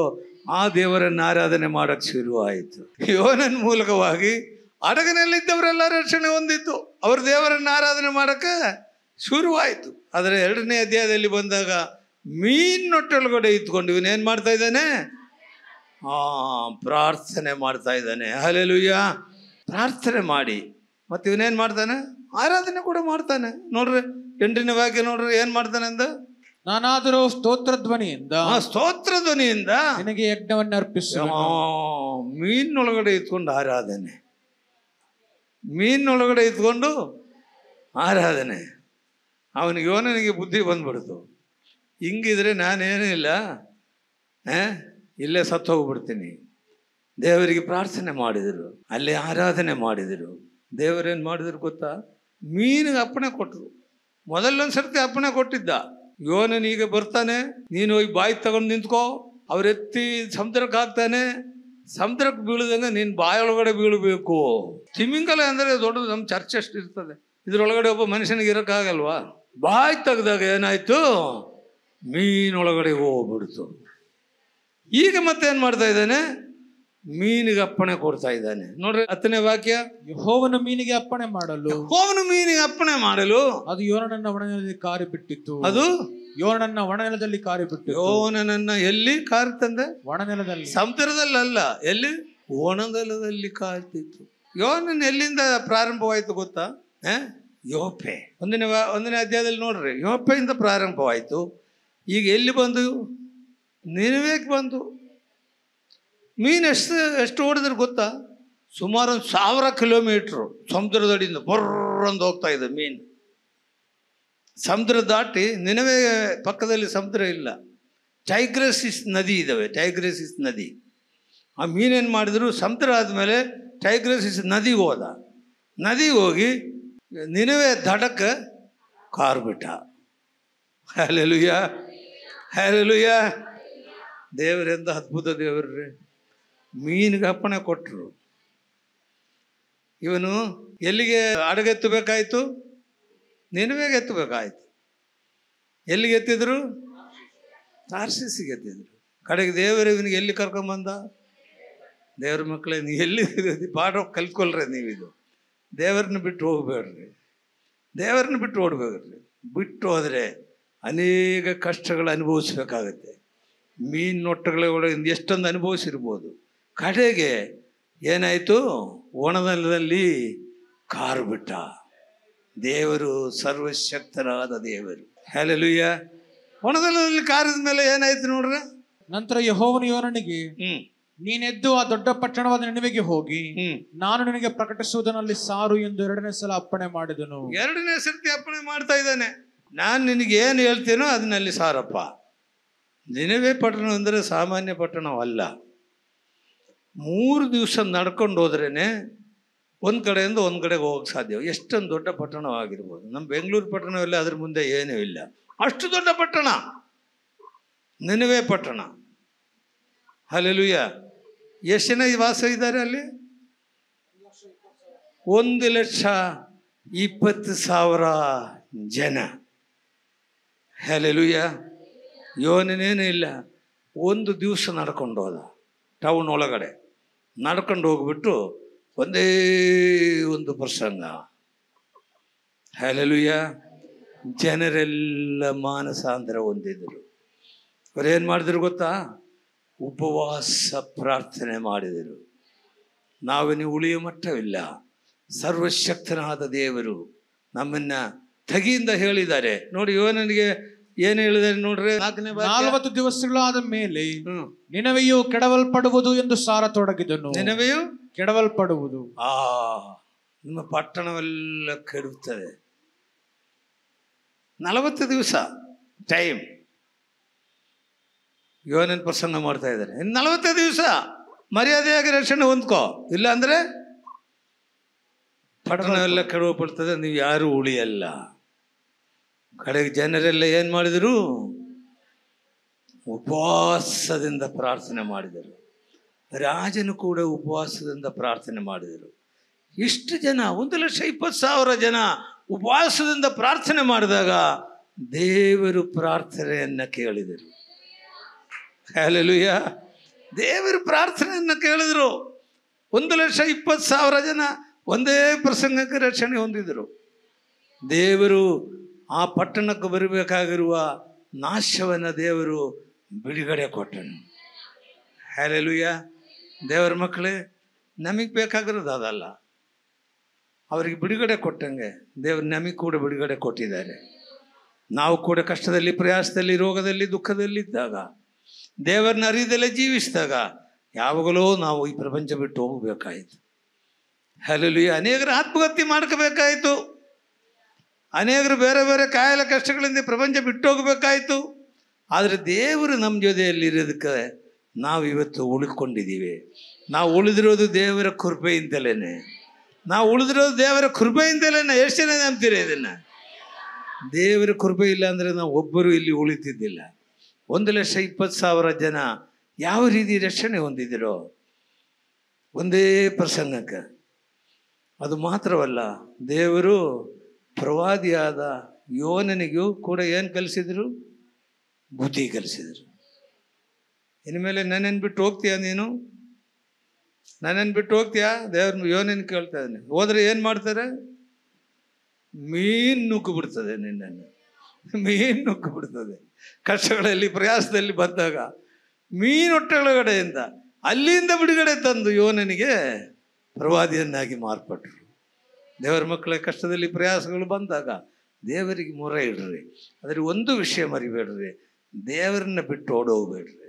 ಆ ದೇವರನ್ನು ಆರಾಧನೆ ಮಾಡೋಕ್ಕೆ ಶುರುವಾಯಿತು. ಯೋನನ ಮೂಲಕವಾಗಿ ಹಡಗಿನಲ್ಲಿದ್ದವರೆಲ್ಲ ರಕ್ಷಣೆ ಹೊಂದಿತ್ತು, ಅವ್ರ ದೇವರನ್ನು ಆರಾಧನೆ ಮಾಡೋಕ್ಕೆ ಶುರುವಾಯಿತು. ಆದರೆ 2ನೇ ಅಧ್ಯಾಯದಲ್ಲಿ ಬಂದಾಗ ಮೀನೊಟ್ಟೊಳಗಡೆ ಇದ್ಕೊಂಡು ಇವನೇನು ಮಾಡ್ತಾ ಇದ್ದಾನೆ? ಪ್ರಾರ್ಥನೆ ಮಾಡ್ತಾ ಇದ್ದಾನೆ. ಹಲ್ಲೆಲೂಯ. ಪ್ರಾರ್ಥನೆ ಮಾಡಿ ಮತ್ತೆ ಇವನೇನು ಮಾಡ್ತಾನೆ? ಆರಾಧನೆ ಕೂಡ ಮಾಡ್ತಾನೆ. ನೋಡ್ರಿ 8ನೇ ವಾಕ್ಯ ನೋಡ್ರಿ, ಏನು ಮಾಡ್ತಾನೆ ಅಂದ? ನಾನಾದರೂ ಸ್ತೋತ್ರ ಧ್ವನಿಯಿಂದ ನಿನಗೆ ಯಜ್ಞವನ್ನು ಅರ್ಪಿಸುವ. ಮೀನೊಳಗಡೆ ಇದ್ಕೊಂಡು ಆರಾಧನೆ, ಮೀನೊಳಗಡೆ ಇದ್ಕೊಂಡು ಆರಾಧನೆ. ಅವನಿಗೆ ಯೋನನಿಗೆ ಬುದ್ಧಿ ಬಂದ್ಬಿಡ್ತು, ಹಿಂಗಿದ್ರೆ ನಾನೇನೂ ಇಲ್ಲ, ಇಲ್ಲೇ ಸತ್ತು ಹೋಗ್ಬಿಡ್ತೀನಿ. ದೇವರಿಗೆ ಪ್ರಾರ್ಥನೆ ಮಾಡಿದರು, ಅಲ್ಲೇ ಆರಾಧನೆ ಮಾಡಿದರು. ದೇವರೇನು ಮಾಡಿದ್ರು ಗೊತ್ತಾ? ಮೀನಿಗೆ ಅಪ್ಪಣೆ ಕೊಟ್ಟರು. ಮೊದಲೊಂದು ಸರ್ತಿ ಅಪ್ಪಣೆ ಕೊಟ್ಟಿದ್ದ, ಯೋನನೀಗ ಬರ್ತಾನೆ, ನೀನು ಹೋಗಿ ಬಾಯಿ ತಗೊಂಡು ನಿಂತ್ಕೋ, ಅವರೆತ್ತಿ ಸಮುದ್ರಕ್ಕೆ ಹಾಕ್ತಾನೆ, ಸಮುದ್ರಕ್ಕೆ ಬೀಳದಂಗೆ ನೀನು ಬಾಯೊಳಗಡೆ ಬೀಳಬೇಕು. ತಿಮಿಂಗಲ ಅಂದರೆ ದೊಡ್ಡದು, ನಮ್ಮ ಚರ್ಚ್ ಅಷ್ಟು ಇರ್ತದೆ, ಇದರೊಳಗಡೆ ಒಬ್ಬ ಮನುಷ್ಯನಿಗೆ ಇರೋಕ್ಕಾಗಲ್ವಾ? ಬಾಯಿ ತೆಗ್ದಾಗ ಏನಾಯಿತು? ಮೀನೊಳಗಡೆ ಹೋಗ್ಬಿಡ್ತು. ಈಗ ಮತ್ತೇನು ಮಾಡ್ತಾ ಇದ್ದಾನೆ? ಮೀನಿಗೆ ಅಪ್ಪಣೆ ಕೊಡ್ತಾ ಇದ್ದಾನೆ. ನೋಡ್ರಿ 10ನೇ ವಾಕ್ಯ, ಯೆಹೋವನು ಮೀನಿಗೆ ಅಪ್ಪಣೆ ಮಾಡಲು ಅದು ಯೋನನನ್ನ ಒಣನೆಲದಲ್ಲಿ ಕಾರಿ ಬಿಟ್ಟಿತ್ತು. ಅದು ಯೋನನನ್ನ ಒಣನೆಲದಲ್ಲಿ ಕಾರಿ ಬಿಟ್ಟು. ಯೋನನನ್ನ ಎಲ್ಲಿ ಕಾರ್ತಂದೆ? ಒಣನೆಲದಲ್ಲಿ, ಸಮುದ್ರದಲ್ಲ, ಎಲ್ಲಿ? ಒಣನೆಲದಲ್ಲಿ ಕಾರ್ತಿತ್ತು. ಯೋನನ್ ಎಲ್ಲಿಂದ ಪ್ರಾರಂಭವಾಯಿತು ಗೊತ್ತಾ? ಯೋಪೆ. 1ನೇ ಅಧ್ಯಾಯದಲ್ಲಿ ನೋಡ್ರಿ, ಯೋಪೆಯಿಂದ ಪ್ರಾರಂಭವಾಯಿತು. ಈಗ ಎಲ್ಲಿ ಬಂದು? ನಿನವೇಗೆ ಬಂದು. ಮೀನು ಎಷ್ಟು ಓಡಿದ್ರೆ ಗೊತ್ತಾ? ಸುಮಾರು 1000 ಕಿಲೋಮೀಟ್ರು ಸಮುದ್ರದಡಿಯಿಂದ ಬರ್ರಂದು ಹೋಗ್ತಾ ಇದೆ ಮೀನು. ಸಮುದ್ರ ದಾಟಿ ನಿನವೇ ಪಕ್ಕದಲ್ಲಿ ಸಮುದ್ರ ಇಲ್ಲ, ಟೈಗ್ರಸಿಸ್ ನದಿ ಇದ್ದಾವೆ, ಟೈಗ್ರಸಿಸ್ ನದಿ. ಆ ಮೀನೇನು ಮಾಡಿದ್ರು? ಸಮುದ್ರ ಆದಮೇಲೆ ಟೈಗ್ರಸಿಸ್ ನದಿಗೆ ಹೋದ. ನದಿಗೆ ಹೋಗಿ ನಿನವೇ ದಡಕ್ಕೆ ಕಾರ್ಬಿಟ್ಟ. Hallelujah, hallelujah. ದೇವರಿಂದ ಅದ್ಭುತ ದೇವರ್ರಿ. ಮೀನಿಗೆ ಅಪ್ಪಣೆ ಕೊಟ್ಟರು. ಇವನು ಎಲ್ಲಿಗೆ ಹಡಗೆತ್ತಬೇಕಾಯ್ತು? ನಿನವೇಗೆ ಎತ್ತಬೇಕಾಯ್ತು. ಎಲ್ಲಿಗೆ ಎತ್ತಿದ್ರು? ತಾರ್ಷೀಸಿಗೆ ಎತ್ತಿದ್ರು. ಕಡೆಗೆ ದೇವರು ಇವನಿಗೆ ಎಲ್ಲಿ ಕರ್ಕೊಂಬಂದ? ದೇವ್ರ ಮಕ್ಕಳೇ, ನೀವು ಎಲ್ಲಿ ಪಾಠ ಕಲ್ತ್ಕೊಳ್ರಿ. ನೀವಿದು ದೇವರನ್ನ ಬಿಟ್ಟು ಹೋಗ್ಬೇಡ್ರಿ, ದೇವರನ್ನ ಬಿಟ್ಟು ಓಡ್ಬೇಡ್ರಿ. ಬಿಟ್ಟು ಹೋದರೆ ಅನೇಕ ಕಷ್ಟಗಳು ಅನುಭವಿಸ್ಬೇಕಾಗತ್ತೆ. ಮೀನೊಟ್ಟಗಳಿಂದ ಎಷ್ಟೊಂದು ಅನುಭವಿಸಿರ್ಬೋದು. ಕಡೆಗೆ ಏನಾಯಿತು? ಒಣನೆಲದಲ್ಲಿ ಕಾರು ಬಿಟ್ಟ. ದೇವರು ಸರ್ವಶಕ್ತನಾದ ದೇವರು. ಹಲ್ಲೆಲೂಯ. ಒಣನೆಲದಲ್ಲಿ ಕಾರಿದ ಮೇಲೆ ಏನಾಯ್ತು ನೋಡ್ರಿ? ನಂತರ ಯೆಹೋವನು ಯೋನನಿಗೆ, ನೀನೆದ್ದು ಆ ದೊಡ್ಡ ಪಟ್ಟಣವಾದ ನಿನವೆಗೆ ಹೋಗಿ ನಾನು ನಿನಗೆ ಪ್ರಕಟಿಸುವುದರಲ್ಲಿ ಸಾರು ಎಂದು 2ನೇ ಸಲ ಅಪ್ಪಣೆ ಮಾಡಿದನು. 2ನೇ ಸರ್ತಿ ಅಪ್ಪಣೆ ಮಾಡ್ತಾ ಇದ್ದಾನೆ. ನಾನು ನಿನಗೆ ಏನು ಹೇಳ್ತೇನೋ ಅದನ್ನಲ್ಲಿ ಸಾರಪ್ಪ. ನಿನವೆ ಪಟ್ಟಣ ಅಂದರೆ ಸಾಮಾನ್ಯ ಪಟ್ಟಣವಲ್ಲ. 3 ದಿವಸ ನಡ್ಕೊಂಡು ಹೋದ್ರೇ ಒಂದು ಕಡೆಯಿಂದ ಒಂದು ಕಡೆಗೆ ಹೋಗಕ್ಕೆ ಸಾಧ್ಯ. ಎಷ್ಟೊಂದು ದೊಡ್ಡ ಪಟ್ಟಣವಾಗಿರ್ಬೋದು. ನಮ್ಮ ಬೆಂಗಳೂರು ಪಟ್ಟಣವೆಲ್ಲ ಅದ್ರ ಮುಂದೆ ಏನೂ ಇಲ್ಲ. ಅಷ್ಟು ದೊಡ್ಡ ಪಟ್ಟಣ ನಿನವೆ ಪಟ್ಟಣ. ಹಲ್ಲೆಲೂಯ. ಎಷ್ಟು ಜನ ವಾಸ ಇದ್ದಾರೆ ಅಲ್ಲಿ? 1,20,000 ಜನ. ಹಲ್ಲೆಲೂಯ. ಯೋನನೇನು ಇಲ್ಲ, ಒಂದು ದಿವಸ ನಡ್ಕೊಂಡು ಹೋದ. ಟೌನ್ ಒಳಗಡೆ ನಡ್ಕೊಂಡು ಹೋಗ್ಬಿಟ್ಟು ಒಂದೇ ಒಂದು ಪ್ರಸಂಗ. ಹಲ್ಲೆಲೂಯ. ಜನರೆಲ್ಲ ಮಾನಸಾಂತರ ಹೊಂದಿದ್ರು. ಅವರೇನು ಮಾಡಿದ್ರು ಗೊತ್ತಾ? ಉಪವಾಸ ಪ್ರಾರ್ಥನೆ ಮಾಡಿದರು. ನಾವಿನ್ನು ಉಳಿಯೋ ಮಟ್ಟವಿಲ್ಲ. ಸರ್ವಶಕ್ತನಾದ ದೇವರು ನಮ್ಮನ್ನು ತಗಿಯಿಂದ ಹೇಳಿದ್ದಾರೆ ನೋಡಿ. ಯೋನನಿಗೆ ಏನು ಹೇಳಿದಾರೆ ನೋಡ್ರಿ 4ನೇ ವಾಕ್ಯ. 40 ದಿವಸಗಳಾದ ಮೇಲೆ ಹ್ಮ್. ನಿನವೆಯು ಕೆಡವಲ್ಪಡುವುದು ಎಂದು ಸಾರತೊಡಗಿದನು. ನಿನವೆಯು ಕೆಡವಲ್ಪಡುವುದು. ನಿಮ್ಮ ಪಟ್ಟಣವೆಲ್ಲ ಕೆಡುತ್ತದೆ. 40 ದಿವಸ ಟೈಮ್ ಯೋನನ ಪ್ರಸಂಗ ಮಾಡ್ತಾ ಇದ್ದಾರೆ. ಇನ್ನು 40 ದಿವಸ ಮರ್ಯಾದೆಯಾಗಿ ರಕ್ಷಣೆ ಹೊಂದ್ಕೋ, ಇಲ್ಲ ಅಂದ್ರೆ ಪಟ್ಟಣವೆಲ್ಲ ಕೆಡವಲ್ಪಡ್ತದೆ, ನೀವು ಯಾರು ಉಳಿಯಲ್ಲ. ಕಡೆಗೆ ಜನರೆಲ್ಲ ಏನ್ ಮಾಡಿದರು? ಉಪವಾಸದಿಂದ ಪ್ರಾರ್ಥನೆ ಮಾಡಿದರು. ರಾಜನು ಕೂಡ ಉಪವಾಸದಿಂದ ಪ್ರಾರ್ಥನೆ ಮಾಡಿದರು. ಇಷ್ಟು ಜನ, 1,20,000 ಜನ ಉಪವಾಸದಿಂದ ಪ್ರಾರ್ಥನೆ ಮಾಡಿದಾಗ ದೇವರು ಪ್ರಾರ್ಥನೆಯನ್ನ ಕೇಳಿದರು. ಹಲ್ಲೆಲೂಯಾ. ದೇವರು ಪ್ರಾರ್ಥನೆಯನ್ನ ಕೇಳಿದರು. 1,20,000 ಜನ ಒಂದೇ ಪ್ರಸಂಗಕ್ಕೆ ರಕ್ಷಣೆ ಹೊಂದಿದರು. ದೇವರು ಆ ಪಟ್ಟಣಕ್ಕೆ ಬರಬೇಕಾಗಿರುವ ನಾಶವನ್ನು ದೇವರು ಬಿಡುಗಡೆ ಕೊಟ್ಟನು. ಹಲ್ಲೆಲೂಯಾ. ದೇವರ ಮಕ್ಕಳೇ, ನಮಗೆ ಬೇಕಾಗಿರೋದು ಅದಲ್ಲ, ಅವರಿಗೆ ಬಿಡುಗಡೆ ಕೊಟ್ಟಂಗೆ ದೇವರು ನಮಗೆ ಕೂಡ ಬಿಡುಗಡೆ ಕೊಟ್ಟಿದ್ದಾರೆ. ನಾವು ಕೂಡ ಕಷ್ಟದಲ್ಲಿ, ಪ್ರಯಾಸದಲ್ಲಿ, ರೋಗದಲ್ಲಿ, ದುಃಖದಲ್ಲಿ ಇದ್ದಾಗ, ದೇವರನ್ನ ಅರಿದಲ್ಲೇ ಜೀವಿಸಿದಾಗ ಯಾವಾಗಲೂ ನಾವು ಈ ಪ್ರಪಂಚ ಬಿಟ್ಟು ಹೋಗಬೇಕಾಯಿತು. ಹಲ್ಲೆಲೂಯಾ. ಅನೇಕರು ಆತ್ಮಹತ್ಯೆ ಮಾಡ್ಕೋಬೇಕಾಯಿತು. ಅನೇಕರು ಬೇರೆ ಬೇರೆ ಕಾಯಿಲೆ ಕಷ್ಟಗಳಿಂದ ಪ್ರಪಂಚ ಬಿಟ್ಟು ಹೋಗಬೇಕಾಯಿತು. ಆದರೆ ದೇವರು ನಮ್ಮ ಜೊತೆಯಲ್ಲಿರೋದಕ್ಕೆ ನಾವು ಇವತ್ತು ಉಳ್ಕೊಂಡಿದ್ದೀವಿ. ನಾವು ಉಳಿದಿರೋದು ದೇವರ ಕೃಪೆಯಿಂದಲೇ. ನಾವು ಉಳಿದಿರೋದು ದೇವರ ಕೃಪೆಯಿಂದಲೇ. ಎಷ್ಟು ಜನ ನಂಬ್ತೀರಿ ಇದನ್ನು? ದೇವರ ಕೃಪೆ ಇಲ್ಲ ಅಂದರೆ ನಾವು ಒಬ್ಬರು ಇಲ್ಲಿ ಉಳಿತಿದ್ದಿಲ್ಲ. 1,20,000 ಜನ ಯಾವ ರೀತಿ ರಕ್ಷಣೆ ಹೊಂದಿದಿರೋ ಒಂದೇ ಪ್ರಸಂಗಕ್ಕೆ. ಅದು ಮಾತ್ರವಲ್ಲ, ದೇವರು ಪ್ರವಾದಿಯಾದ ಯೋನನಿಗೂ ಕೂಡ ಏನು ಕಲಿಸಿದ್ರು? ಬುದ್ಧಿ ಕಲಿಸಿದರು. ಇನ್ಮೇಲೆ ನನ್ನನ್ನು ಬಿಟ್ಟು ಹೋಗ್ತೀಯಾ ನೀನು? ನನ್ನನ್ನು ಬಿಟ್ಟು ಹೋಗ್ತೀಯಾ? ದೇವ್ರ ಯೋನನ್ ಕೇಳ್ತಾ ಇದ್ದಾನೆ. ಹೋದ್ರೆ ಏನು ಮಾಡ್ತಾರೆ? ಮೀನು ನುಗ್ಗು ಬಿಡ್ತದೆ ನಿನ್ನನ್ನು. ಮೀನು ನುಗ್ಗು ಬಿಡ್ತದೆ. ಕಷ್ಟಗಳಲ್ಲಿ, ಪ್ರಯಾಸದಲ್ಲಿ ಬಂದಾಗ ಮೀನೊಟ್ಟೊಳಗಡೆಯಿಂದ ಅಲ್ಲಿಂದ ಬಿಡುಗಡೆ ತಂದು ಯೋನನಿಗೆ ಪ್ರವಾದಿಯನ್ನಾಗಿ ಮಾರ್ಪಟ್ಟರು. ದೇವರ ಮಕ್ಕಳ ಕಷ್ಟದಲ್ಲಿ, ಪ್ರಯಾಸಗಳು ಬಂದಾಗ ದೇವರಿಗೆ ಮೊರೆ ಇಡ್ರಿ. ಆದರೆ ಒಂದು ವಿಷಯ ಮರಿಬೇಡ್ರಿ, ದೇವರನ್ನ ಬಿಟ್ಟು ಓಡೋಗ್ಬೇಡ್ರಿ.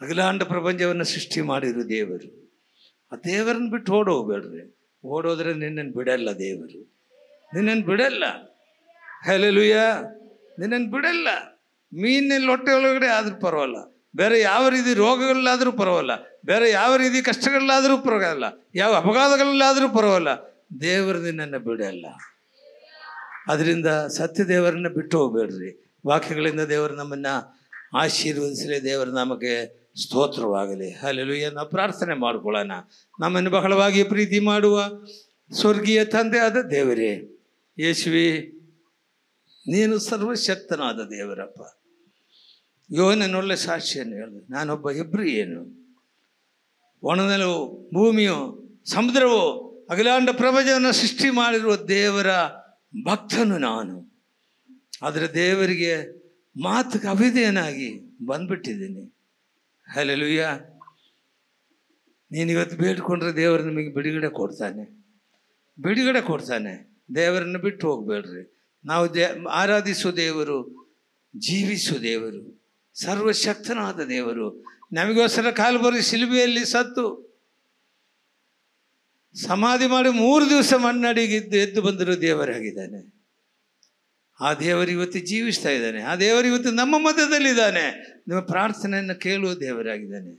ಅಖಿಲಾಂಡ ಪ್ರಪಂಚವನ್ನು ಸೃಷ್ಟಿ ಮಾಡಿರು ದೇವರು. ಆ ದೇವರನ್ನ ಬಿಟ್ಟು ಓಡೋಗ್ಬೇಡ್ರಿ. ಓಡೋದ್ರೆ ನಿನ್ನನ್ನು ಬಿಡಲ್ಲ ದೇವರು, ನಿನ್ನನ್ನು ಬಿಡಲ್ಲ. ಹಲ್ಲೆಲೂಯಾ. ನಿನ್ನನ್ನು ಬಿಡಲ್ಲ. ಮೀನಲ್ಲಿ ಹೊಟ್ಟೆ ಒಳಗಡೆ ಆದರೂ ಪರವಾಗಿಲ್ಲ, ಬೇರೆ ಯಾವ ರೀತಿ ರೋಗಗಳಲ್ಲಾದರೂ ಪರವಾಗಿಲ್ಲ, ಬೇರೆ ಯಾವ ರೀತಿ ಕಷ್ಟಗಳಲ್ಲಾದರೂ ಪರವಾಗಿಲ್ಲ, ಯಾವ ಅಪಘಾತಗಳಲ್ಲಾದರೂ ಪರವಾಗಿಲ್ಲ, ದೇವರು ನಿನ್ನನ್ನು ಬಿಡಲ್ಲ. ಅದರಿಂದ ಸತ್ಯ ದೇವರನ್ನ ಬಿಟ್ಟು ಹೋಗ್ಬೇಡ್ರಿ. ವಾಕ್ಯಗಳಿಂದ ದೇವರು ನಮ್ಮನ್ನು ಆಶೀರ್ವದಿಸಲಿ. ದೇವರ ನಮಗೆ ಸ್ತೋತ್ರವಾಗಲಿ. ಹಲ್ಲೆಲೂಯಾ. ನಾವು ಪ್ರಾರ್ಥನೆ ಮಾಡ್ಕೊಳ್ಳೋಣ. ನಮ್ಮನ್ನು ಬಹಳವಾಗಿ ಪ್ರೀತಿ ಮಾಡುವ ಸ್ವರ್ಗೀಯ ತಂದೆ ಆದ ದೇವರೇ, ಯೇಸುವೆ, ನೀನು ಸರ್ವಶಕ್ತನಾದ ದೇವರಪ್ಪ. ಯೋನನೊಳ್ಳೆ ಸಾಕ್ಷಿಯನ್ನು ಹೇಳಿದೆ. ನಾನೊಬ್ಬ ಹೆಬ್ರಿಯನು. ಒಣನೆಲವು, ಭೂಮಿಯು, ಸಮುದ್ರವು, ಅಖಿಲಾಂಡ ಪ್ರಪಂಚವನ್ನು ಸೃಷ್ಟಿ ಮಾಡಿರುವ ದೇವರ ಭಕ್ತನು ನಾನು. ಆದರೆ ದೇವರಿಗೆ ಮಾತಿಗೆ ಅವಿಧೇಯನಾಗಿ ಬಂದ್ಬಿಟ್ಟಿದ್ದೀನಿ. ಹಲ್ಲೆಲೂಯಾ. ನೀನು ಇವತ್ತು ಬೇಡ್ಕೊಂಡ್ರೆ ದೇವರು ನಿಮಗೆ ಬಿಡುಗಡೆ ಕೊಡ್ತಾನೆ, ಬಿಡುಗಡೆ ಕೊಡ್ತಾನೆ. ದೇವರನ್ನು ಬಿಟ್ಟು ಹೋಗಬೇಡ್ರಿ. ನಾವು ಆರಾಧಿಸೋ ದೇವರು ಜೀವಿಸೋ ದೇವರು, ಸರ್ವಶಕ್ತನಾದ ದೇವರು. ನಮಗೋಸ್ಕರ ಕಾಲ್ವರಿ ಶಿಲುಬೆಯಲ್ಲಿ ಸತ್ತು ಸಮಾಧಿ ಮಾಡಿ 3 ದಿವಸ ಮಣ್ಣಡಿಗಿದ್ದು ಎದ್ದು ಬಂದಿರೋ ದೇವರಾಗಿದ್ದಾನೆ. ಆ ದೇವರು ಇವತ್ತು ಜೀವಿಸ್ತಾ ಇದ್ದಾನೆ. ಆ ದೇವರು ಇವತ್ತು ನಮ್ಮ ಮಧ್ಯದಲ್ಲಿದ್ದಾನೆ. ನಿಮ್ಮ ಪ್ರಾರ್ಥನೆಯನ್ನು ಕೇಳುವ ದೇವರಾಗಿದ್ದಾನೆ.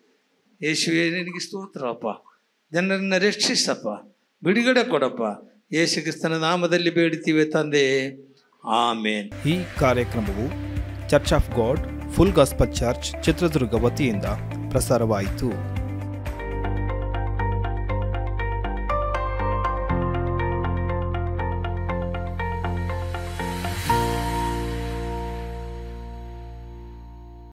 ಯೇಸುವೇ, ನಿನಗೆ ಸ್ತೋತ್ರಪ್ಪ. ಜನರನ್ನು ರಕ್ಷಿಸಪ್ಪ, ಬಿಡುಗಡೆ ಕೊಡಪ್ಪ. ಯೇಸು ಕ್ರಿಸ್ತನ ನಾಮದಲ್ಲಿ ಬೇಡುತ್ತೀವಿ ತಂದೆ, ಆಮೇನ್. ಈ ಕಾರ್ಯಕ್ರಮವು church of god full gospel church Chitradurga ವತಿಯಿಂದ ಪ್ರಸಾರವಾಯಿತು.